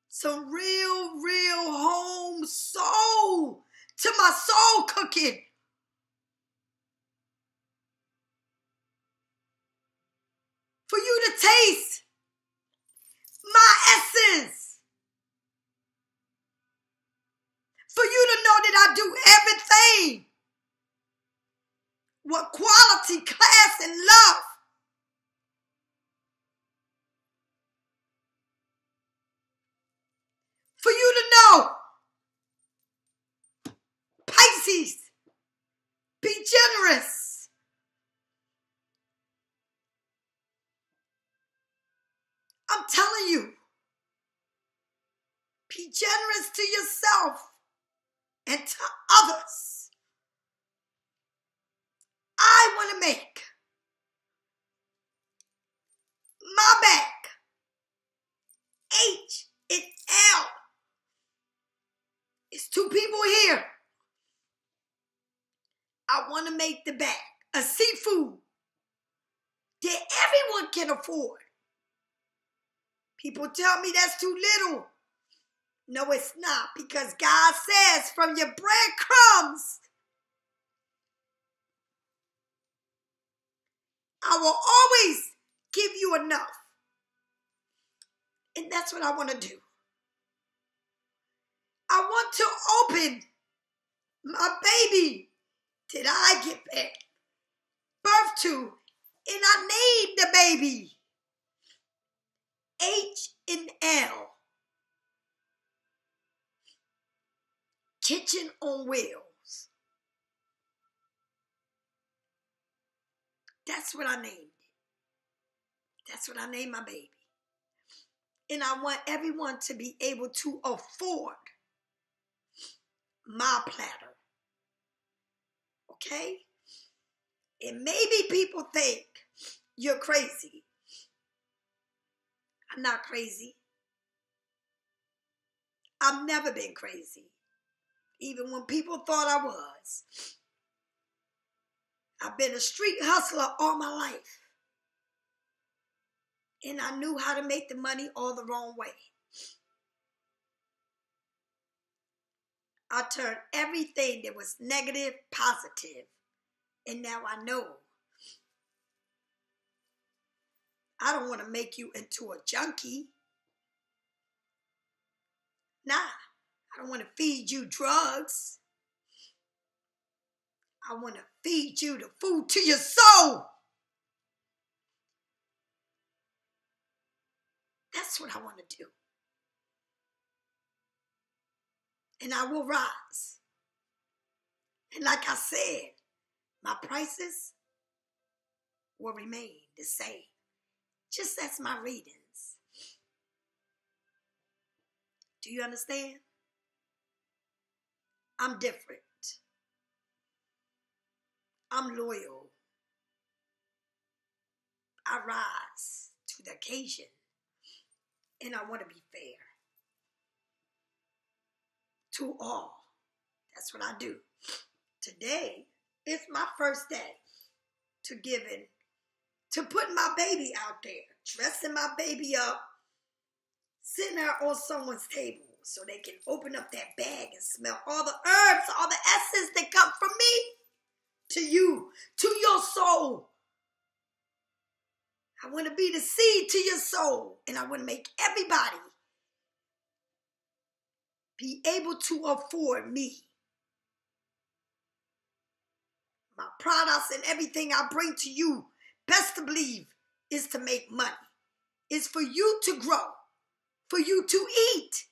some real home soul to my soul cooking. For you to taste my essence. For you to know that I do everything with quality, class, and love. For you to know, Pisces, be generous. I'm telling you, be generous to yourself and to others. I want to make my back H and L. It's two people here. I want to make the back a seafood that everyone can afford. People tell me that's too little. No, it's not, because God says from your breadcrumbs, I will always give you enough. And that's what I want to do. I want to open my baby that I give birth to, and I named the baby H and L. Kitchen on Wheels. That's what I named it. That's what I named my baby. And I want everyone to be able to afford my platter. Okay? And maybe people think you're crazy. I'm not crazy. I've never been crazy. Even when people thought I was. I've been a street hustler all my life. And I knew how to make the money all the wrong way. I turned everything that was negative, positive. And now I know. I don't want to make you into a junkie. Nah, I don't want to feed you drugs. I want to feed you the food to your soul. That's what I want to do. And I will rise. And like I said, my prices will remain the same. Just as my readings. Do you understand? I'm different. I'm loyal. I rise to the occasion. And I want to be fair to all. That's what I do. Today is my first day to giving, to putting my baby out there, dressing my baby up, sitting her on someone's table so they can open up that bag and smell all the herbs, all the essence that come from me to you, to your soul. I want to be the seed to your soul, and I want to make everybody be able to afford me. My products and everything I bring to you, best to believe, is to make money. It's for you to grow, for you to eat.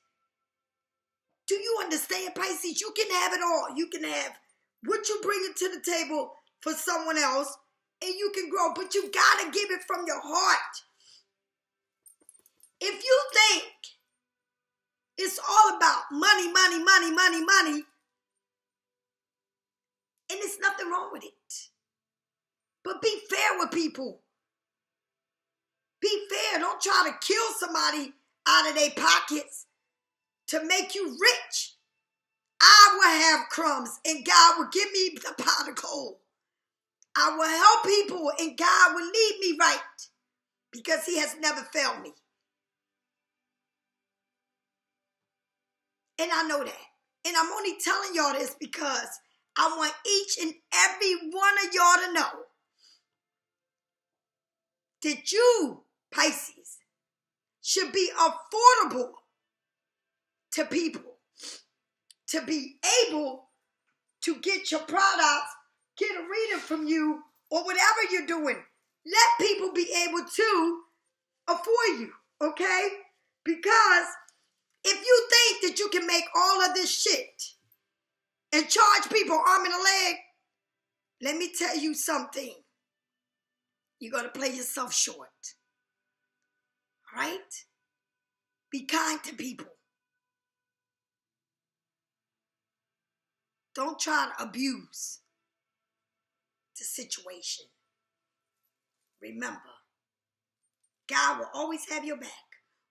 Do you understand, Pisces? You can have it all. You can have what you bring it to the table for someone else, and you can grow, but you got to give it from your heart. If you think it's all about money, money, money, money, money, and there's nothing wrong with it, but be fair with people. Be fair. Don't try to kill somebody out of their pockets to make you rich. I will have crumbs and God will give me the pot of gold. I will help people and God will lead me right because he has never failed me. And I know that. And I'm only telling y'all this because I want each and every one of y'all to know that you, Pisces, should be affordable to people, to be able to get your products, get a reading from you, or whatever you're doing. Let people be able to afford you, okay? Because if you think that you can make all of this shit and charge people arm and a leg, let me tell you something. You're going to play yourself short. All right? Be kind to people. Don't try to abuse the situation. Remember, God will always have your back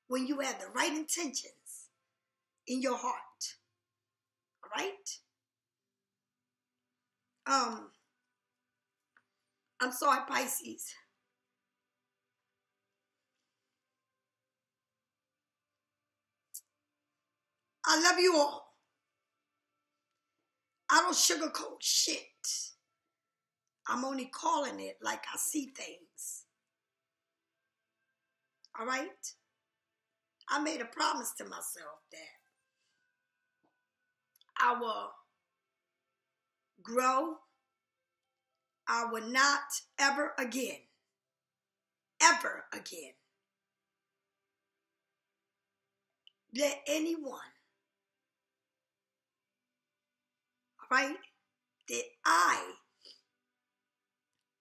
when you have the right intentions in your heart. All right? I'm sorry, Pisces. I love you all. I don't sugarcoat shit. I'm only calling it like I see things. All right? I made a promise to myself that I will grow. I will not ever again, let anyone, all right, that I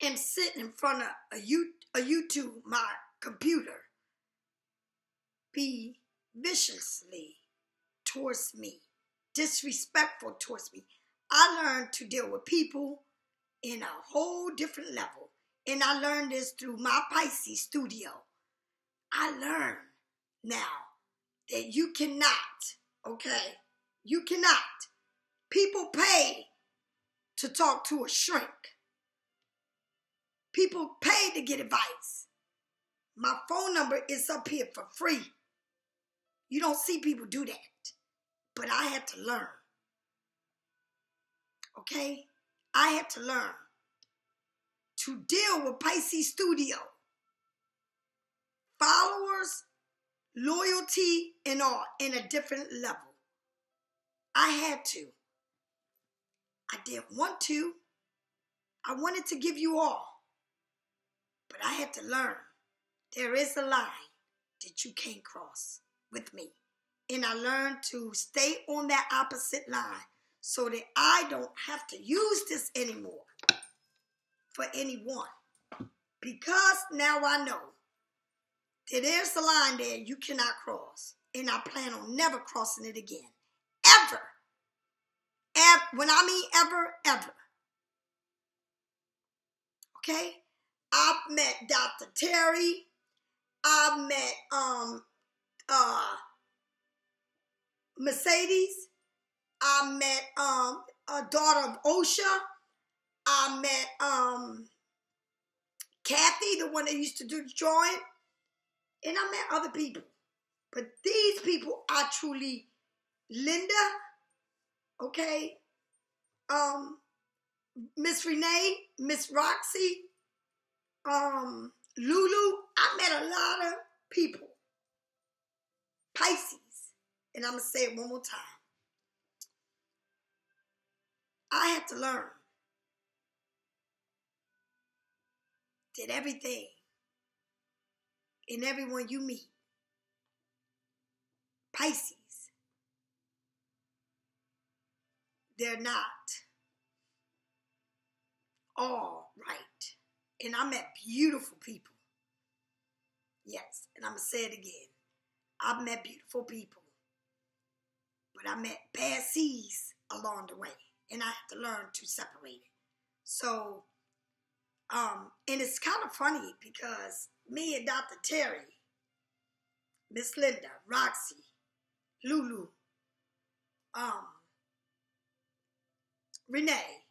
am sitting in front of a you.To, my computer, be viciously towards me, disrespectful towards me. I learned to deal with people in a whole different level. And I learned this through my Pisces Studio. I learned now that you cannot, okay? You cannot. People pay to talk to a shrink. People pay to get advice. My phone number is up here for free. You don't see people do that. But I had to learn. Okay? I had to learn to deal with Pisces Studio. Followers, loyalty, and all in a different level. I had to. I didn't want to. I wanted to give you all. But I had to learn. There is a line that you can't cross with me. And I learned to stay on that opposite line so that I don't have to use this anymore for anyone. Because now I know that there's a line there you cannot cross. And I plan on never crossing it again. Ever. When I mean ever, ever. Okay? I've met Dr. Terry. I've met Mercedes. I met a daughter of Osha. I met Kathy, the one that used to do the drawing. And I met other people. But these people are truly Linda, okay? Miss Renee, Miss Roxy, Lulu. I met a lot of people. Pisces. And I'm going to say it one more time. I had to learn that everything and everyone you meet, Pisces, they're not all right. And I met beautiful people. Yes, and I'm going to say it again. I've met beautiful people. But I met bad seeds along the way. And I had to learn to separate it. So, and it's kind of funny because me and Dr. Terry, Miss Linda, Roxy, Lulu, Renee,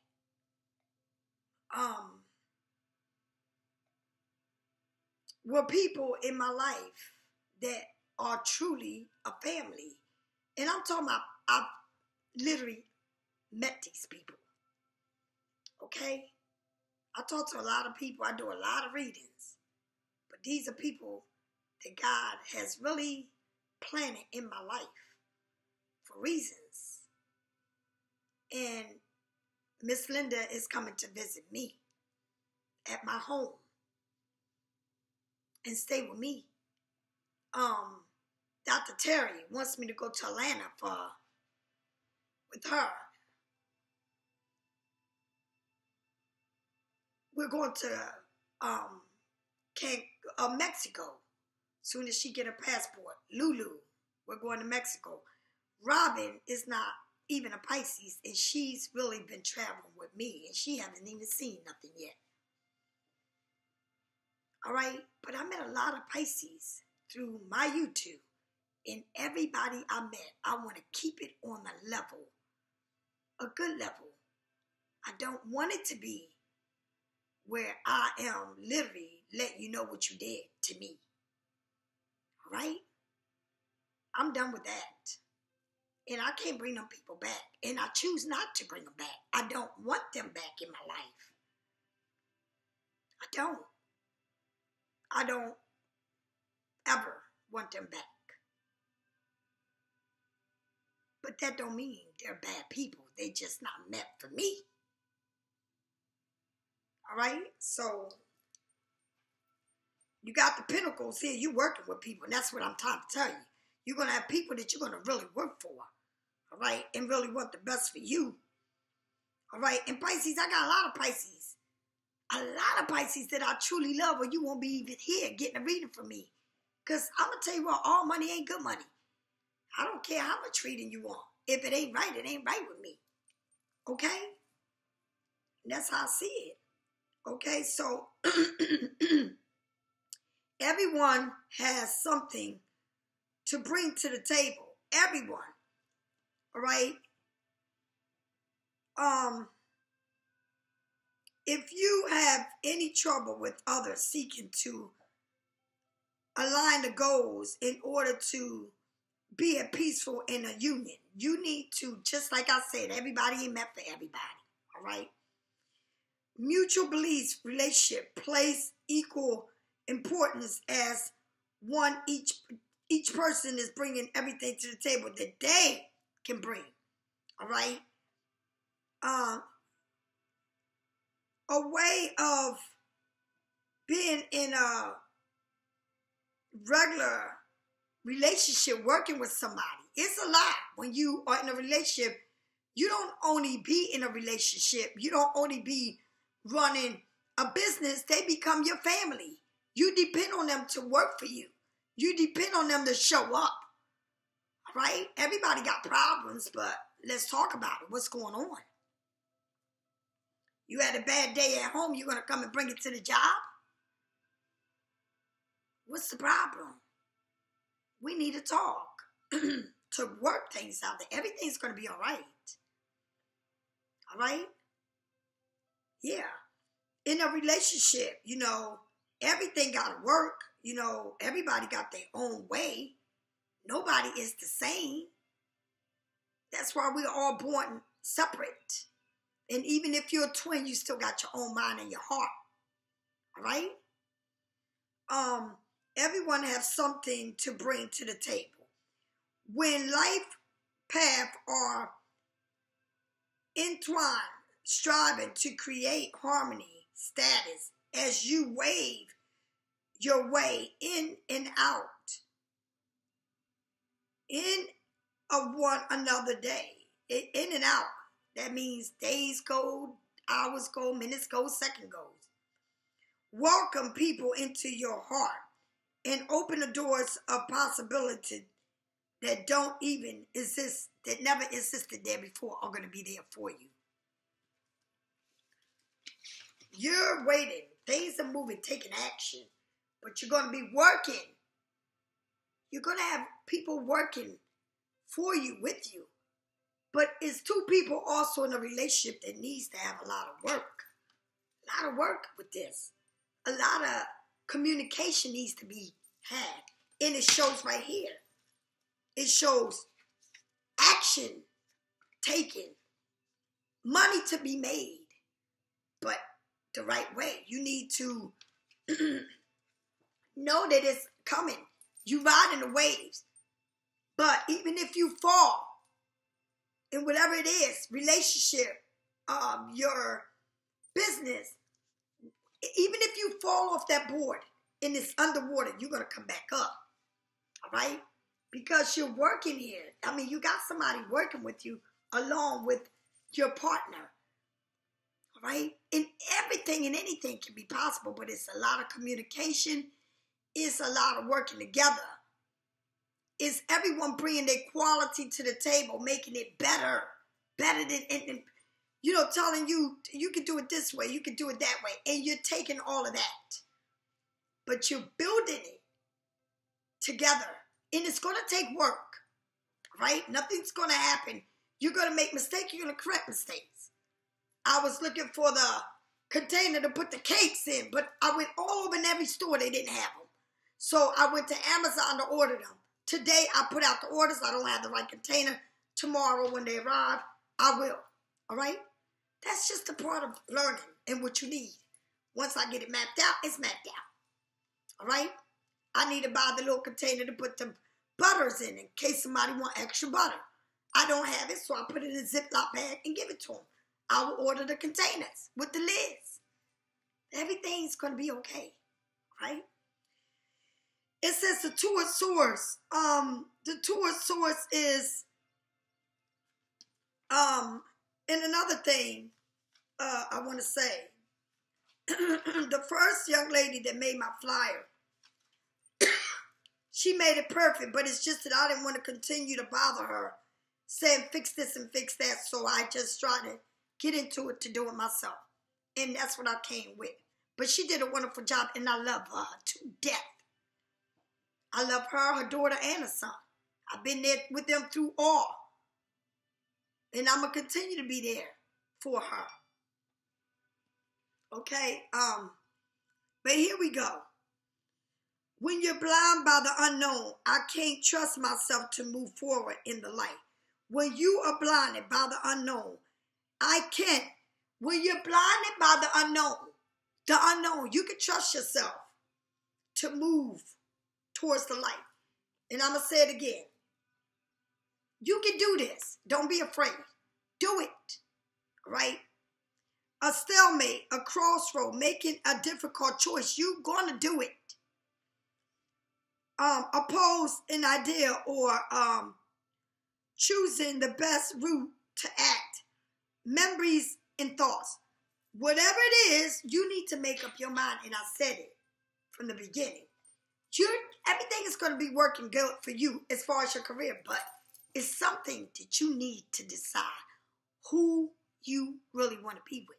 were people in my life that are truly a family. And I'm talking about, I've literally met these people. Okay? I talk to a lot of people. I do a lot of readings. But these are people that God has really planted in my life for reasons. And Miss Linda is coming to visit me at my home and stay with me. Dr. Terry wants me to go to Atlanta with her. We're going to Mexico. Soon as she get her passport. Lulu, we're going to Mexico. Robin is not even a Pisces, and she's really been traveling with me, and she hasn't even seen nothing yet. All right? But I met a lot of Pisces through my you.To. And everybody I met, I want to keep it on a level, a good level. I don't want it to be where I am literally letting you know what you did to me. All right? I'm done with that. And I can't bring them people back. And I choose not to bring them back. I don't want them back in my life. I don't ever want them back. But that don't mean they're bad people. They just not meant for me. All right? So, you got the pinnacles here. You working with people. And that's what I'm trying to tell you. You're going to have people that you're going to really work for. All right? And really want the best for you. All right? And Pisces, I got a lot of Pisces. A lot of Pisces that I truly love, or you won't be even here getting a reading from me. Because I'm going to tell you what, all money ain't good money. I don't care how much reading you want. If it ain't right, it ain't right with me. Okay? And that's how I see it. Okay? So, everyone has something to bring to the table. Everyone. All right? If you have any trouble with others seeking to align the goals in order to be at peaceful in a union, you need to, just like I said, everybody ain't meant for everybody. All right? Mutual beliefs relationship place equal importance as one each person is bringing everything to the table that they can bring. All right? A way of being in a regular relationship, working with somebody. It's a lot. When you are in a relationship, you don't only be in a relationship. You don't only be running a business. They become your family. You depend on them to work for you. You depend on them to show up. All right? Everybody got problems, but let's talk about it. What's going on? You had a bad day at home, you're going to come and bring it to the job? What's the problem? We need to talk to work things out there. Everything's going to be all right. All right? Yeah. In a relationship, you know, everything got to work. You know, everybody got their own way. Nobody is the same. That's why we're all born separate. And even if you're a twin, you still got your own mind and your heart. All right? Everyone has something to bring to the table. When life paths are entwined, striving to create harmony, status, as you wave your way in and out in of one another day, in and out. That means days go, hours go, minutes go, second goes. Welcome people into your heart and open the doors of possibility that don't even exist, that never existed there before, are going to be there for you. You're waiting. Things are moving, taking action. but you're going to be working. You're going to have people working for you, with you. But it's two people also in a relationship that needs to have a lot of work. A lot of work with this. A lot of communication needs to be had. And it shows right here. It shows action taken. Money to be made. But the right way. You need to know that it's coming. You riding the waves. But even if you fall, in whatever it is, relationship, your business, even if you fall off that board and it's underwater, you're going to come back up. All right? Because you're working here. I mean, you got somebody working with you along with your partner. All right? And everything and anything can be possible, but it's a lot of communication. It's a lot of working together. It's everyone bringing their quality to the table, making it better. Better than, and telling you, you can do it this way, you can do it that way. And you're taking all of that. But you're building it together. And it's going to take work, right? Nothing's going to happen. You're going to make mistakes. You're going to correct mistakes. I was looking for the container to put the cakes in, but I went all over in every store. They didn't have them. So I went to Amazon to order them. Today, I put out the orders. I don't have the right container. Tomorrow, when they arrive, I will. All right? That's just a part of learning and what you need. Once I get it mapped out, it's mapped out. All right? I need to buy the little container to put the butters in case somebody want extra butter. I don't have it, so I put it in a Ziploc bag and give it to them. I will order the containers with the lids. Everything's going to be okay. Right? It says the Two of Swords. The Two of Swords is, and another thing I want to say. The first young lady that made my flyer, she made it perfect, but it's just that I didn't want to continue to bother her saying fix this and fix that, so I just tried to get into it to do it myself. And that's what I came with. But she did a wonderful job, and I love her to death. I love her daughter, and her son. I've been there with them through all. And I'm going to continue to be there for her. Okay? But here we go. When you're blind by the unknown, I can't trust myself to move forward in the light. When you are blinded by the unknown, I can't. When you're blinded by the unknown, you can trust yourself to move towards the light. And I'm going to say it again. You can do this. Don't be afraid. Do it. Right? A stalemate, a crossroad, making a difficult choice. You're going to do it. Oppose an idea or choosing the best route to act. Memories and thoughts. Whatever it is, you need to make up your mind. And I said it from the beginning. Everything is going to be working good for you as far as your career, but it's something that you need to decide who you really want to be with.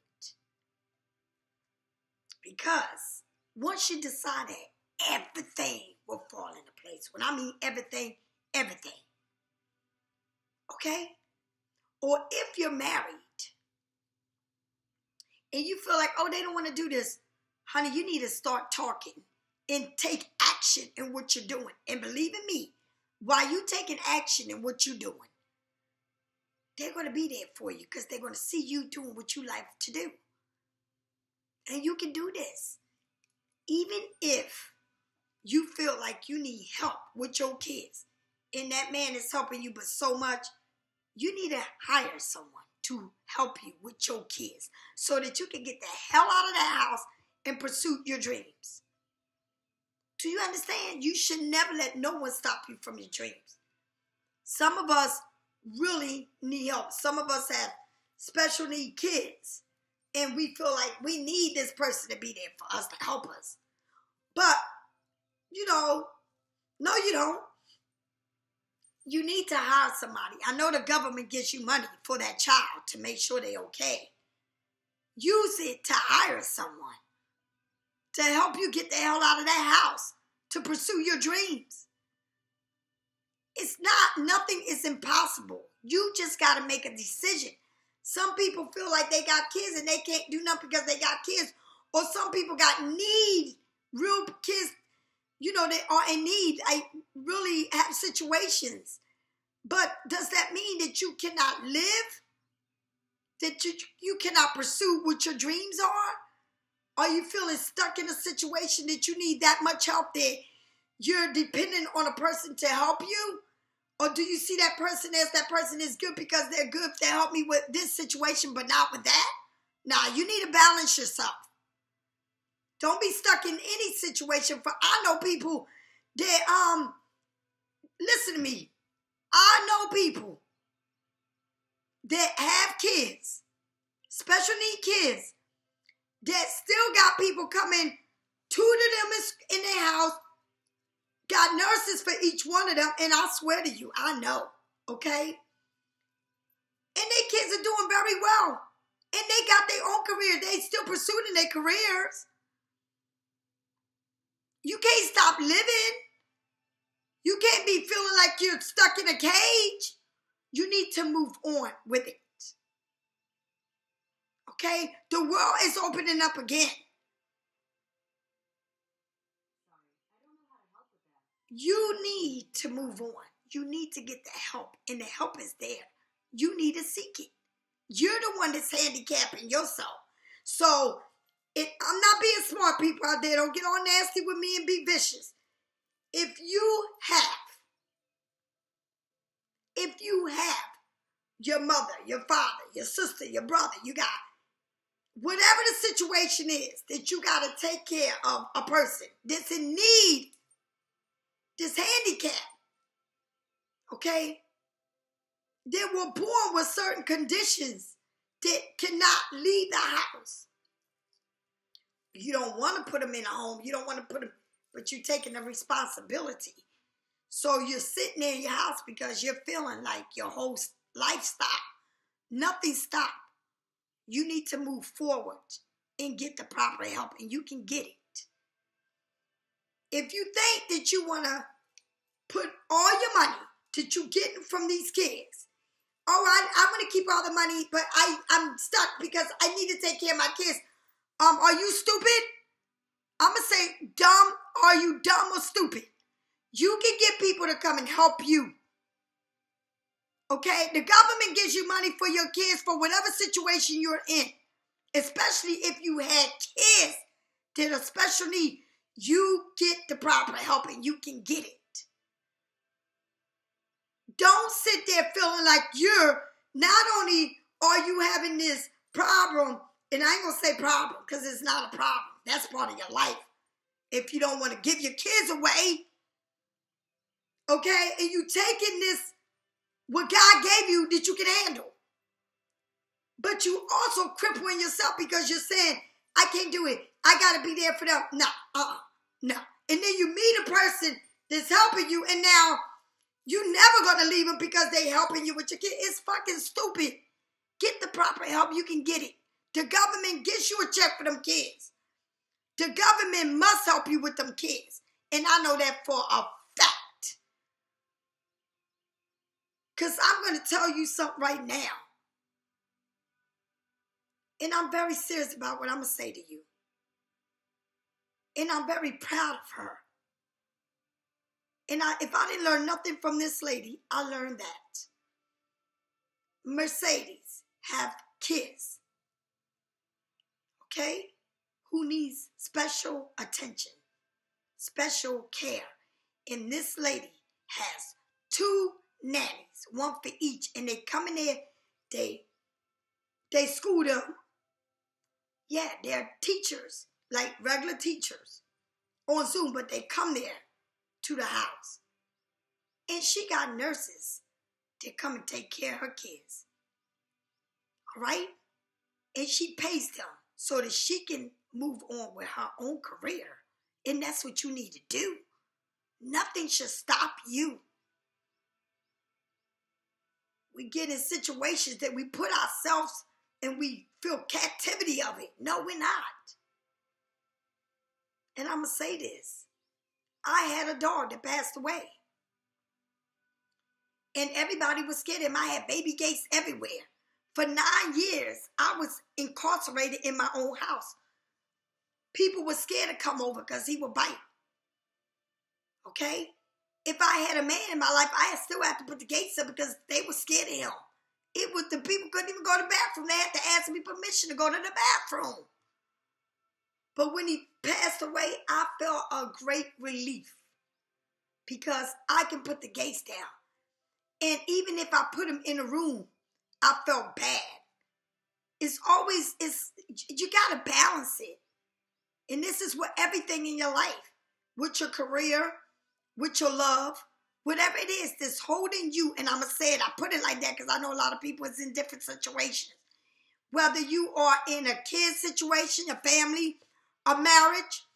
Because once you decide that, everything will fall into place. When I mean everything, everything. Okay? Or if you're married and you feel like, oh, they don't want to do this, honey, you need to start talking and take action in what you're doing. And believe in me, while you taking action in what you're doing, they're going to be there for you because they're going to see you doing what you like to do. And you can do this. Even if you feel like you need help with your kids and that man is helping you but so much, you need to hire someone to help you with your kids so that you can get the hell out of that house and pursue your dreams. Do you understand? You should never let no one stop you from your dreams. Some of us really need help. Some of us have special need kids. And we feel like we need this person to be there for us to help us. But, no, you don't. You need to hire somebody. I know the government gives you money for that child to make sure they're okay. Use it to hire someone. to help you get the hell out of that house, to pursue your dreams. Nothing is impossible. You just got to make a decision. Some people feel like they got kids and they can't do nothing because they got kids. Or some people need real kids, they are in need. I really have situations. But does that mean that you cannot live? That you cannot pursue what your dreams are? Are you feeling stuck in a situation that you need that much help that you're dependent on a person to help you? Or do you see that person as that person is good because they're good to help me with this situation but not with that? Nah, you need to balance yourself. Don't be stuck in any situation. For I know people that, listen to me. I know people that have kids, special need kids, that still got people coming to them in their house, got nurses for each one of them, and I swear to you, I know, okay? And their kids are doing very well. And they got their own career. They still pursuing their careers. You can't stop living. You can't be feeling like you're stuck in a cage. You need to move on with it. Okay? The world is opening up again. You need to move on. You need to get the help. And the help is there. You need to seek it. You're the one that's handicapping yourself. So, I'm not being smart, people out there. Don't get all nasty with me and be vicious. If you have your mother, your father, your sister, your brother, you got whatever the situation is that you got to take care of a person that's in need, this handicap, okay? They were born with certain conditions that cannot leave the house. You don't want to put them in a home. You don't want to put them, but you're taking the responsibility. So you're sitting there in your house because you're feeling like your whole life stopped. Nothing stopped. You need to move forward and get the proper help, and you can get it. If you think that you want to put all your money that you're getting from these kids, I want to keep all the money, but I'm stuck because I need to take care of my kids. Are you stupid? I'm going to say dumb. Are you dumb or stupid? You can get people to come and help you. Okay? The government gives you money for your kids for whatever situation you're in. Especially if you had kids that are special need. You get the proper help and you can get it. Don't sit there feeling like not only are you having this problem, and I ain't going to say problem because it's not a problem. That's part of your life. If you don't want to give your kids away, okay, and you taking this, what God gave you that you can handle. But you also crippling yourself because you're saying, I can't do it. I got to be there for them. No. And then you meet a person that's helping you, and now you're never going to leave them because they helping you with your kid. It's fucking stupid. Get the proper help. You can get it. The government gives you a check for them kids. The government must help you with them kids. And I know that for a fact. Because I'm going to tell you something right now. And I'm very serious about what I'm going to say to you. And I'm very proud of her. And if I didn't learn nothing from this lady, I learned that Mercedes have kids, okay, who needs special attention, special care. And this lady has 2 nannies, one for each, and they come in there, they school them. Yeah, they're teachers, like regular teachers on Zoom, but they come there to the house. And she got nurses that come and take care of her kids. All right? And she pays them so that she can move on with her own career. And that's what you need to do. Nothing should stop you. We get in situations that we put ourselves and we feel captivity of it. No, we're not. And I'm going to say this. I had a dog that passed away. And everybody was scared of him. I had baby gates everywhere. For 9 years, I was incarcerated in my own house. People were scared to come over because he would bite. Okay? If I had a man in my life, I still have to put the gates up because they were scared of him. The people couldn't even go to the bathroom. They had to ask me permission to go to the bathroom. But when he passed away, I felt a great relief because I can put the gates down. And even if I put him in a room, I felt bad. You got to balance it. And this is with everything in your life, with your career, with your love, whatever it is that's holding you. And I'm going to say it, I put it like that because I know a lot of people is in different situations. Whether you are in a kid situation, a family, a marriage,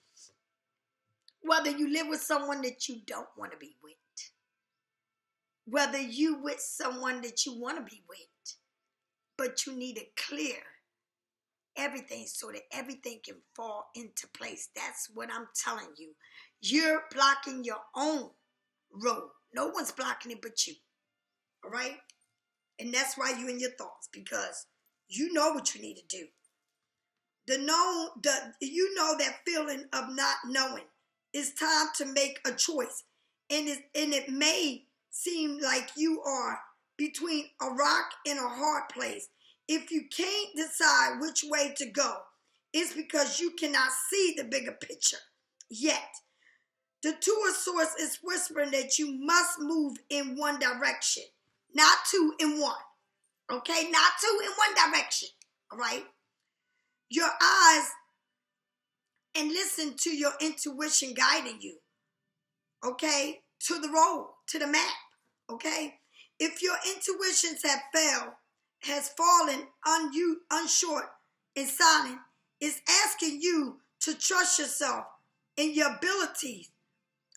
whether you live with someone that you don't want to be with, whether you with someone that you want to be with, but you need to clear everything so that everything can fall into place. That's what I'm telling you. You're blocking your own road. No one's blocking it but you. All right? And that's why you're in your thoughts, because you know what you need to do. You know that feeling of not knowing. It's time to make a choice. And it may seem like you are between a rock and a hard place. If you can't decide which way to go, it's because you cannot see the bigger picture yet. The Two of Swords is whispering that you must move in one direction, not two in one. Okay? Not two in one direction. All right? Your eyes and listen to your intuition guiding you. Okay? To the road, to the map. Okay? If your intuitions has fallen unsure and silent, it's asking you to trust yourself and your abilities,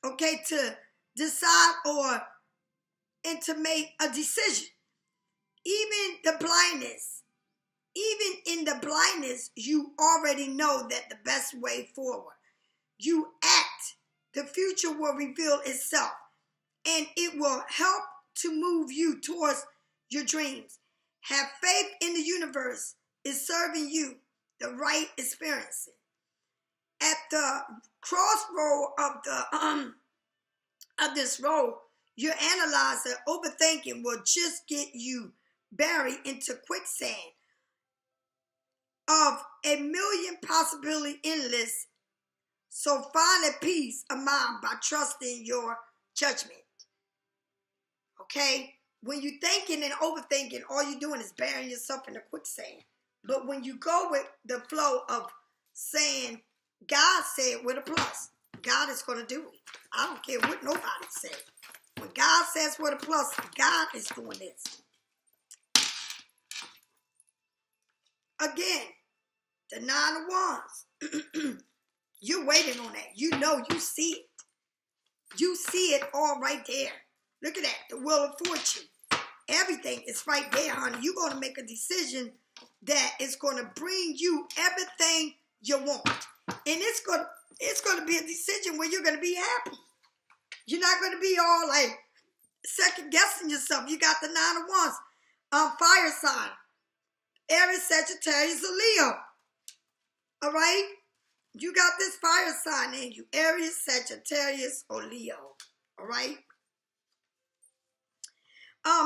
okay, to decide and to make a decision. Even in the blindness, you already know that the best way forward. You act, the future will reveal itself, and it will help to move you towards your dreams. Have faith in the universe is serving you the right experience. At the crossroad of this road, your analyzer overthinking will just get you buried into quicksand of a million possibility endless. So find a peace of mind by trusting your judgment. Okay? When you're thinking and overthinking, all you're doing is burying yourself in the quicksand. But when you go with the flow of saying, God said with a plus, God is going to do it. I don't care what nobody says. When God says with a plus, God is doing this. Again, the 9 of Wands. You're waiting on that. You know, you see it. You see it all right there. Look at that. The Wheel of Fortune. Everything is right there, honey. You're going to make a decision that is going to bring you everything you want. And it's going to be a decision where you're going to be happy. You're not going to be all like second guessing yourself. You got the 9 of Wands. Fire sign. Aries, Sagittarius, or Leo. All right? You got this fire sign in you. Aries, Sagittarius, or Leo. All right?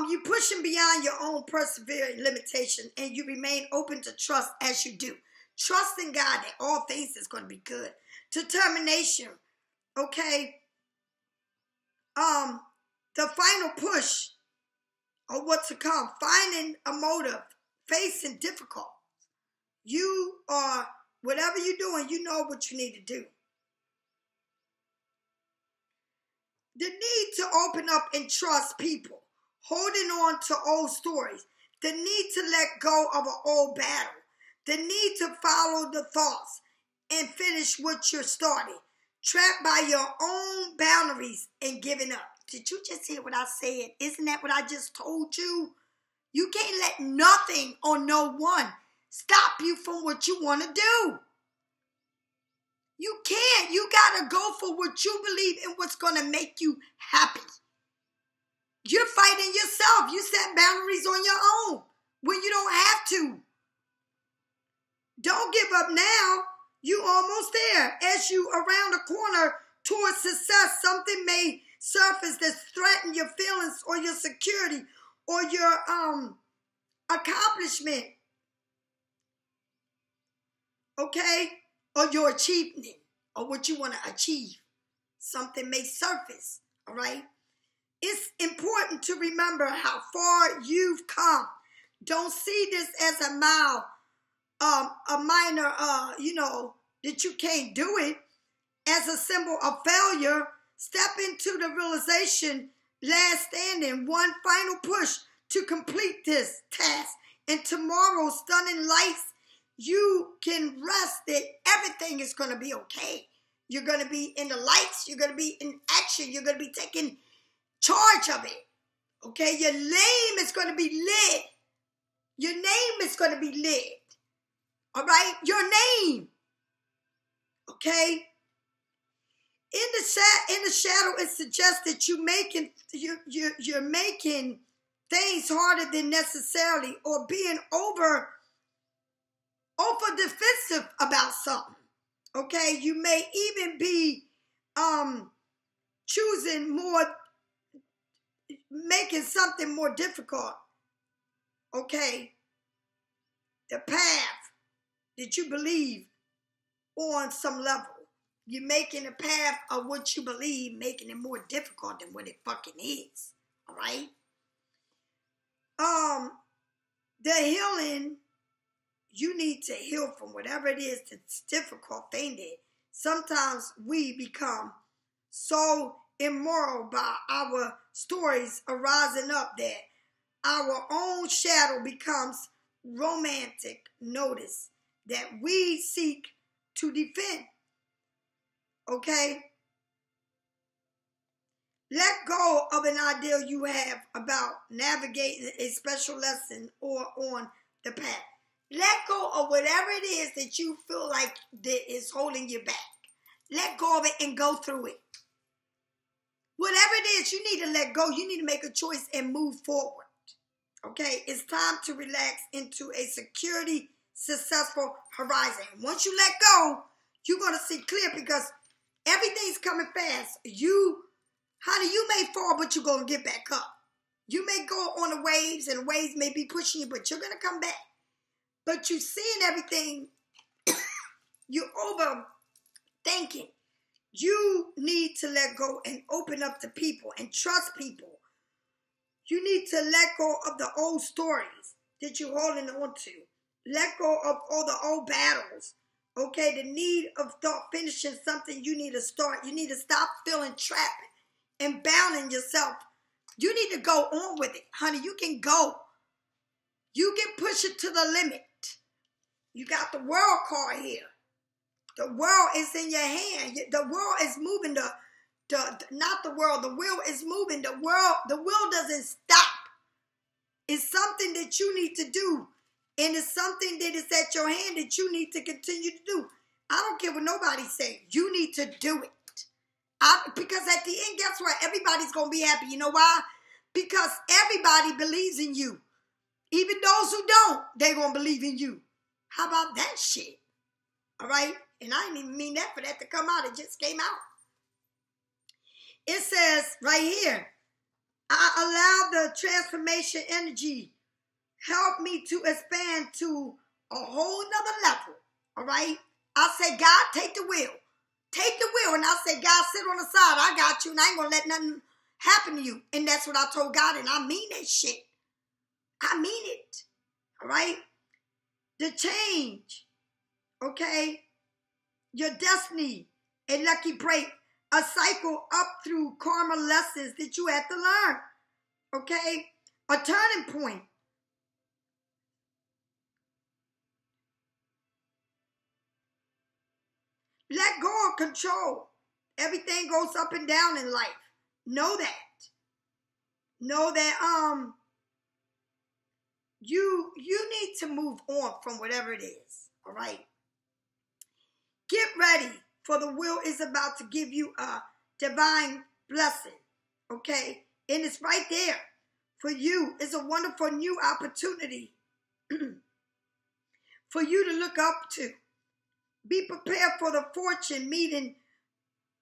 You pushing beyond your own persevering limitation, and you remain open to trust as you do. Trust in God that all things is going to be good. Determination, okay? The final push of what to come. Finding a motive, facing difficult. You are, whatever you're doing, you know what you need to do. The need to open up and trust people. Holding on to old stories. The need to let go of an old battle. The need to follow the thoughts and finish what you're starting. Trapped by your own boundaries and giving up. Did you just hear what I said? Isn't that what I just told you? You can't let nothing or no one stop you from what you want to do. You can't. You got to go for what you believe in, what's going to make you happy. You're fighting yourself. You set boundaries on your own when you don't have to. Don't give up now. You almost there. As you around the corner towards success, something may surface that threaten your feelings or your security or your accomplishment. Okay? Or your achievement or what you want to achieve. Something may surface. All right? It's important to remember how far you've come. Don't see this as a minor, that you can't do it as a symbol of failure. Step into the realization, last standing, one final push to complete this task. And tomorrow's stunning lights, you can rest that everything is going to be okay. You're going to be in the lights. You're going to be in action. You're going to be taking charge of it. Okay? Your name is going to be lit. Your name is going to be lit. All right? Your name. Okay? In the shadow, it suggests that you're making things harder than necessarily, or being over defensive about something. Okay? You may even be making something more difficult. Okay? The path that you believe on some level. You're making the path of what you believe, making it more difficult than what it fucking is. All right? The healing, you need to heal from whatever it is that's difficult thing that sometimes we become so immoral by our stories arising up that our own shadow becomes romantic notice that we seek to defend. Okay? Let go of an ideal you have about navigating a special lesson or on the path. Let go of whatever it is that you feel like that is holding you back. Let go of it and go through it. Whatever it is, you need to let go. You need to make a choice and move forward. Okay? It's time to relax into a security, successful horizon. Once you let go, you're going to see clear because everything's coming fast. Honey, you may fall, but you're going to get back up. You may go on the waves, and the waves may be pushing you, but you're going to come back. But you're seeing everything. You're overthinking. You need to let go and open up to people and trust people. You need to let go of the old stories that you're holding on to. Let go of all the old battles. Okay, the need of finishing something you need to start. You need to stop feeling trapped and bounding yourself. You need to go on with it. Honey, you can go. You can push it to the limit. You got the world card here. The world is in your hand. The world is moving. Not the world. The will is moving. The will doesn't stop. It's something that you need to do. And it's something that is at your hand that you need to continue to do. I don't care what nobody's saying. You need to do it. Because at the end, guess what? Everybody's going to be happy. You know why? Because everybody believes in you. Even those who don't, they're going to believe in you. How about that shit? All right? And I didn't even mean that for that to come out. It just came out. It says right here, I allow the transformation energy help me to expand to a whole nother level. All right? I say, God, take the wheel. Take the wheel. And I say, God, sit on the side. I got you. And I ain't going to let nothing happen to you. And that's what I told God. And I mean that shit. I mean it. All right? The change. Okay? Your destiny. A lucky break. A cycle up through karma lessons that you have to learn. Okay? A turning point. Let go of control. Everything goes up and down in life. Know that. Know that you need to move on from whatever it is. All right? Get ready for the wheel is about to give you a divine blessing, okay? And it's right there for you. It's a wonderful new opportunity for you to look up to. Be prepared for the fortune meeting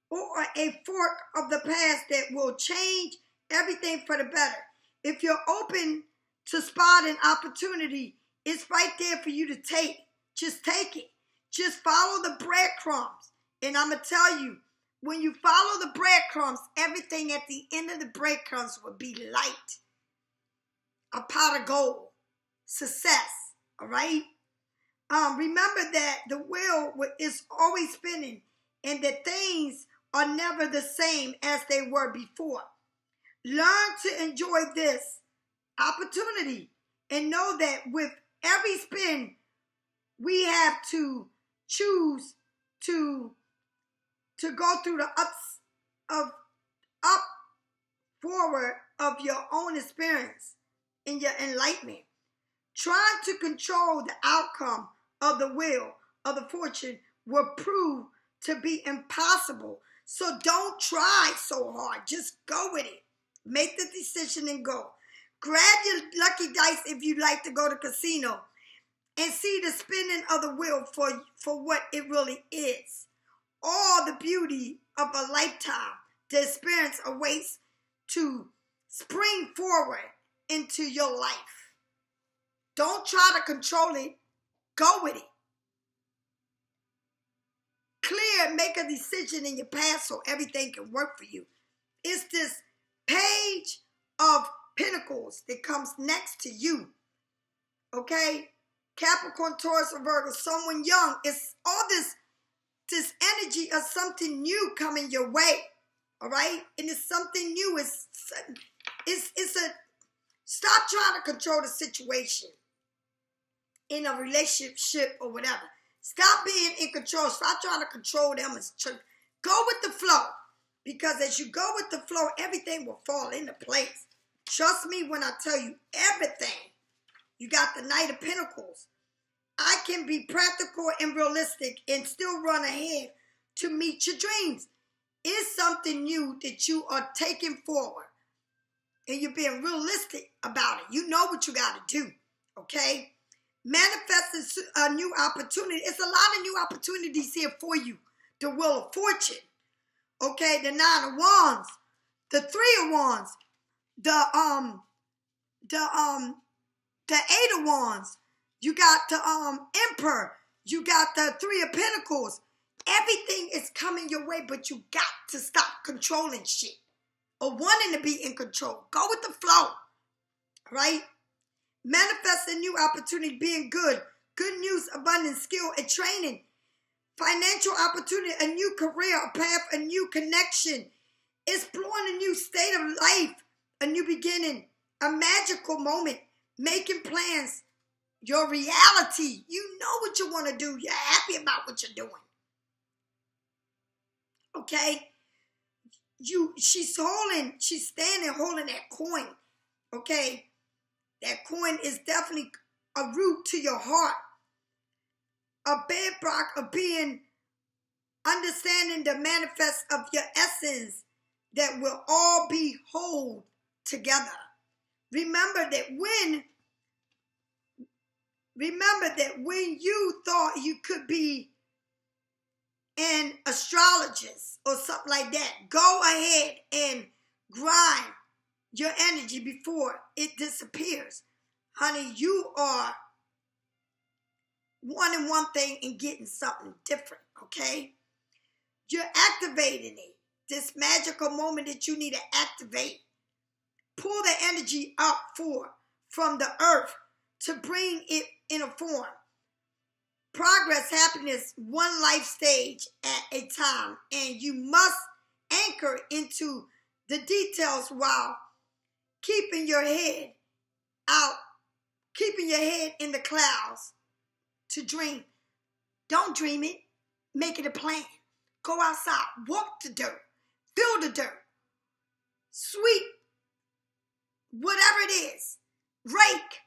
or a fork of the past that will change everything for the better. If you're open to spot an opportunity, it's right there for you to take. Just take it. Just follow the breadcrumbs. And I'm going to tell you, when you follow the breadcrumbs, everything at the end of the breadcrumbs will be light. A pot of gold. Success. All right? Remember that the wheel is always spinning and that things are never the same as they were before. Learn to enjoy this opportunity and know that with every spin, we have to choose to go through the up forward of your own experience and your enlightenment. Trying to control the outcome of the wheel of the fortune will prove to be impossible. So don't try so hard. Just go with it. Make the decision and go. Grab your lucky dice if you like to go to casino and see the spinning of the wheel for what it really is. All the beauty of a lifetime. The experience awaits to spring forward into your life. Don't try to control it. Go with it. Clear, make a decision in your past so everything can work for you. It's this page of pentacles that comes next to you. Okay? Capricorn, Taurus, or Virgo, someone young. It's all this energy of something new coming your way. All right? And it's something new. Stop trying to control the situation in a relationship or whatever. Stop being in control. Stop trying to control them. Go with the flow. Because as you go with the flow, everything will fall into place. Trust me when I tell you everything. You got the Knight of Pentacles. I can be practical and realistic and still run ahead to meet your dreams. It's something new that you are taking forward. And you're being realistic about it. You know what you got to do. Okay? Manifesting a new opportunity. It's a lot of new opportunities here for you. The Wheel of Fortune. Okay, the Nine of Wands. The Three of Wands. The Eight of Wands. You got the Emperor. You got the Three of Pentacles. Everything is coming your way, but you got to stop controlling shit. Or wanting to be in control. Go with the flow. Right? Manifest a new opportunity, being good. Good news, abundance, skill, and training. Financial opportunity, a new career, a path, a new connection. Exploring a new state of life. A new beginning. A magical moment. Making plans. Your reality. You know what you want to do. You're happy about what you're doing. Okay? She's standing holding that coin. Okay? That coin is definitely a root to your heart. A bedrock of being, understanding the manifest of your essence that will all be whole together. Remember that when you thought you could be an astrologist or something like that, go ahead and grind your energy before it disappears. Honey, you are wanting one thing and getting something different, okay? You're activating it. This magical moment that you need to activate. Pull the energy up from the earth to bring it in a form. Progress, happiness, one life stage at a time. And you must anchor into the details while keeping your head in the clouds to dream. Don't dream it. Make it a plan. Go outside. Walk the dirt. Feel the dirt. Sweep. Whatever it is. Rake.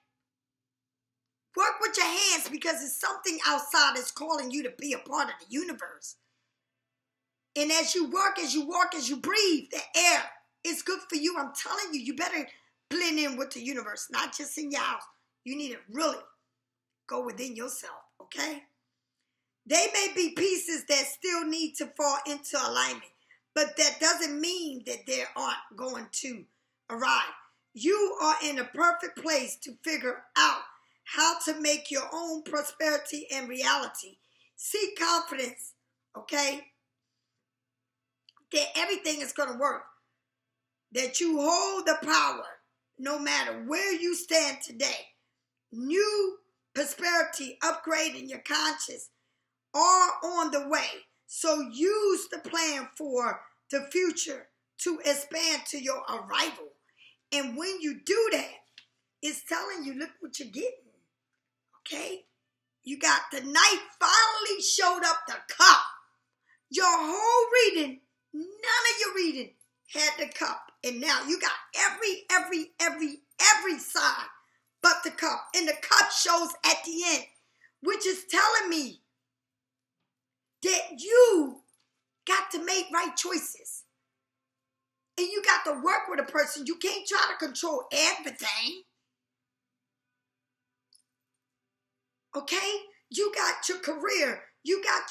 Work with your hands because it's something outside that's calling you to be a part of the universe. And as you work, as you walk, as you breathe, the air is good for you. I'm telling you, you better blend in with the universe, not just in your house. You need to really go within yourself, okay? They may be pieces that still need to fall into alignment, but that doesn't mean that they aren't going to arrive. You are in a perfect place to figure out how to make your own prosperity and reality. Seek confidence, okay, that everything is going to work, that you hold the power no matter where you stand today. New prosperity, upgrading your conscious are on the way. So use the plan for the future to expand to your arrival. And when you do that, it's telling you, look what you're getting. Okay? You got the knight finally showed up the cup. Your whole reading, none of your reading had the cup. And now you got every sign but the cup. And the cup shows at the end, which is telling me that you got to make right choices. And you got to work with a person. You can't try to control everything. Okay? You got your career. You got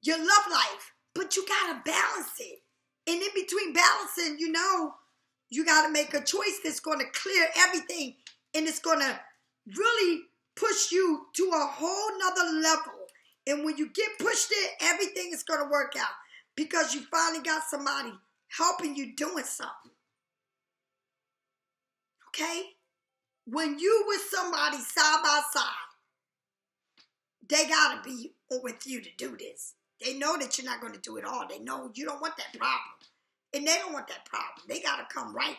your love life. But you got to balance it. And in between balancing, you know, you got to make a choice that's going to clear everything. And it's going to really push you to a whole nother level. And when you get pushed in, everything is going to work out. Because you finally got somebody helping you doing something. Okay? When you with somebody side by side, they got to be with you to do this. They know that you're not going to do it all. They know you don't want that problem. And they don't want that problem. They got to come right.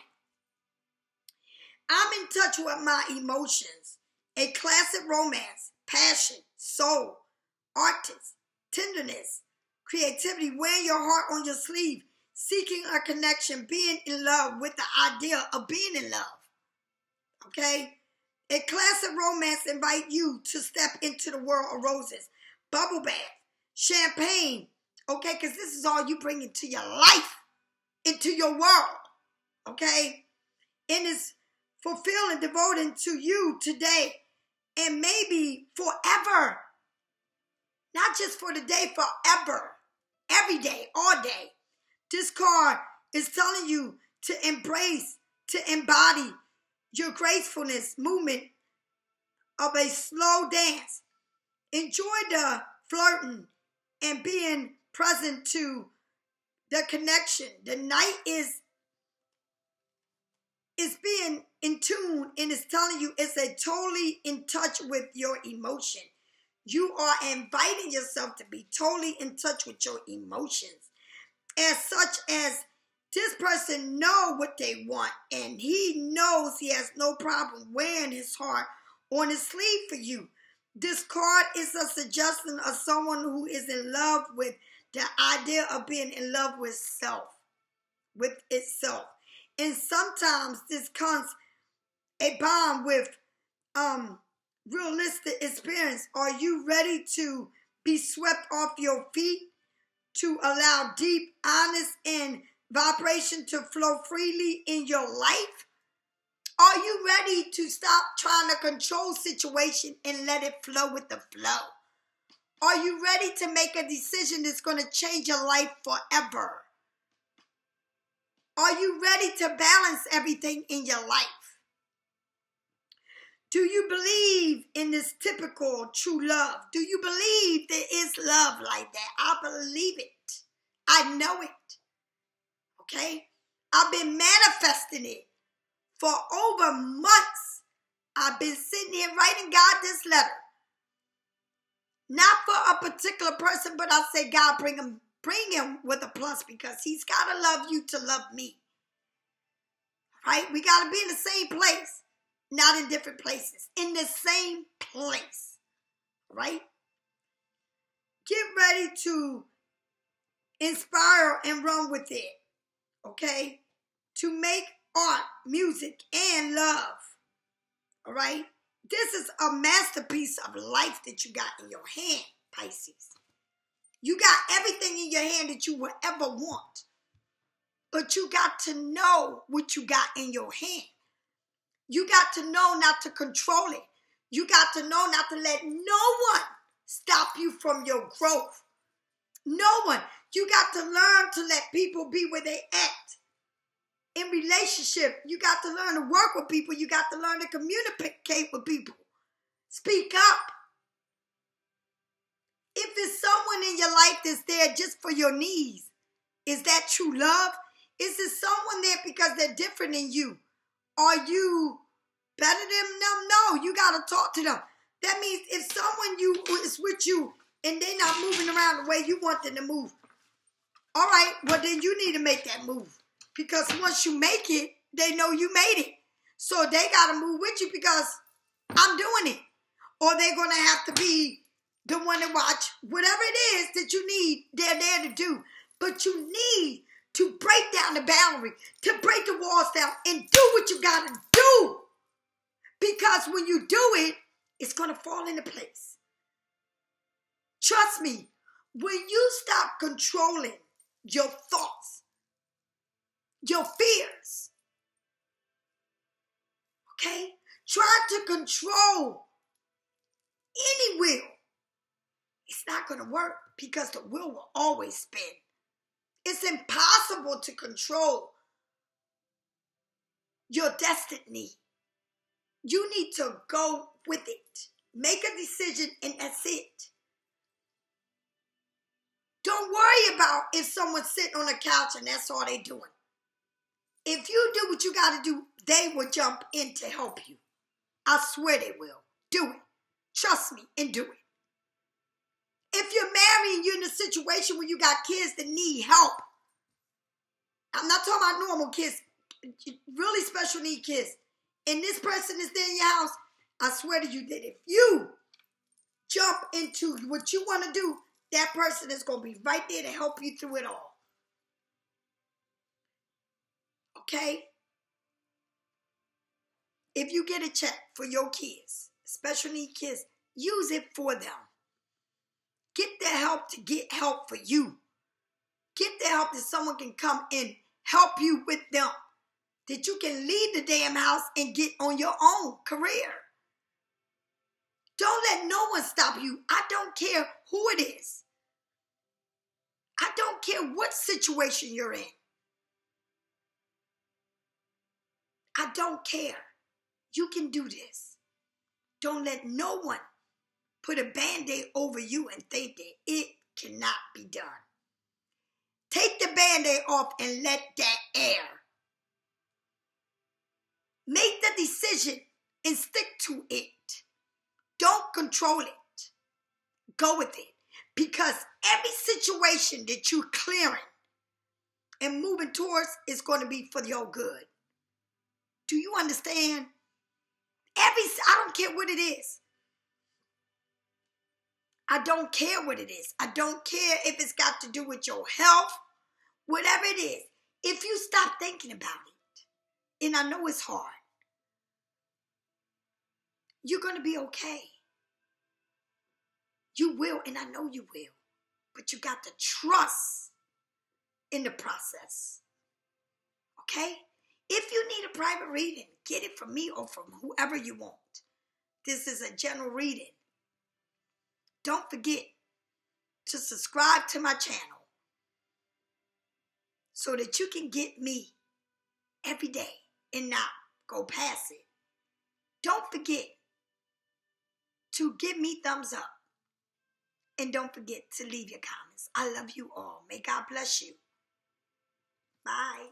I'm in touch with my emotions. A classic romance, passion, soul, artist, tenderness, creativity, wearing your heart on your sleeve, seeking a connection, being in love with the idea of being in love. Okay? A classic romance invite you to step into the world of roses, bubble bath, champagne, okay? Because this is all you bring into your life, into your world, okay? And it's fulfilling, devoting to you today and maybe forever. Not just for the day, forever. Every day, all day. This card is telling you to embrace, to embody your gracefulness movement of a slow dance. Enjoy the flirting and being present to the connection. The night is being in tune and is telling you it's a totally in touch with your emotion. You are inviting yourself to be totally in touch with your emotions. As such as this person know what they want and he knows he has no problem wearing his heart on his sleeve for you. This card is a suggestion of someone who is in love with the idea of being in love with self, with itself. And sometimes this comes a bond with realistic experience. Are you ready to be swept off your feet, to allow deep, honest, and vibration to flow freely in your life? Are you ready to stop trying to control situation and let it flow with the flow? Are you ready to make a decision that's going to change your life forever? Are you ready to balance everything in your life? Do you believe in this typical true love? Do you believe there is love like that? I believe it. I know it. Okay? I've been manifesting it for over months. I've been sitting here writing God this letter. Not for a particular person, but I say, God, bring him with a plus because he's got to love you to love me. Right? We got to be in the same place, not in different places. In the same place. Right? Get ready to inspire and run with it. Okay? To make art, music, and love. All right? This is a masterpiece of life that you got in your hand, Pisces. You got everything in your hand that you will ever want. But you got to know what you got in your hand. You got to know not to control it. You got to know not to let no one stop you from your growth. No one. You got to learn to let people be where they at. In relationship, you got to learn to work with people. You got to learn to communicate with people. Speak up. If it's someone in your life that's there just for your needs, is that true love? Is it someone there because they're different than you? Are you better than them? No, you got to talk to them. That means if someone is with you and they're not moving around the way you want them to move, all right, well then you need to make that move. Because once you make it, they know you made it. So they got to move with you because I'm doing it. Or they're going to have to be the one to watch. Whatever it is that you need, they're there to do. But you need to break down the boundary, to break the walls down and do what you got to do. Because when you do it, it's going to fall into place. Trust me, when you stop controlling your thoughts, your fears, okay, try to control any will, it's not going to work because the will always spin. It's impossible to control your destiny. You need to go with it. Make a decision and that's it. Don't worry about if someone's sitting on a couch and that's all they're doing. If you do what you got to do, they will jump in to help you. I swear they will. Do it. Trust me and do it. If you're married and you're in a situation where you got kids that need help, I'm not talking about normal kids, really special need kids, and this person is there in your house, I swear to you that if you jump into what you want to do, that person is going to be right there to help you through it all. Okay? If you get a check for your kids, special need kids, use it for them. Get the help to get help for you. Get the help that someone can come and help you with them. That you can leave the damn house and get on your own career. Don't let no one stop you. I don't care who it is. I don't care what situation you're in. I don't care. You can do this. Don't let no one put a Band-Aid over you and think that it cannot be done. Take the Band-Aid off and let that air. Make the decision and stick to it. Don't control it. Go with it. Because every situation that you're clearing and moving towards is going to be for your good. Do you understand? I don't care what it is. I don't care what it is. I don't care if it's got to do with your health, whatever it is. If you stop thinking about it, and I know it's hard, you're going to be okay. You will, and I know you will. But you got to trust in the process. Okay? If you need a private reading, get it from me or from whoever you want. This is a general reading. Don't forget to subscribe to my channel so that you can get me every day and not go past it. Don't forget to give me thumbs up. And don't forget to leave your comments. I love you all. May God bless you. Bye.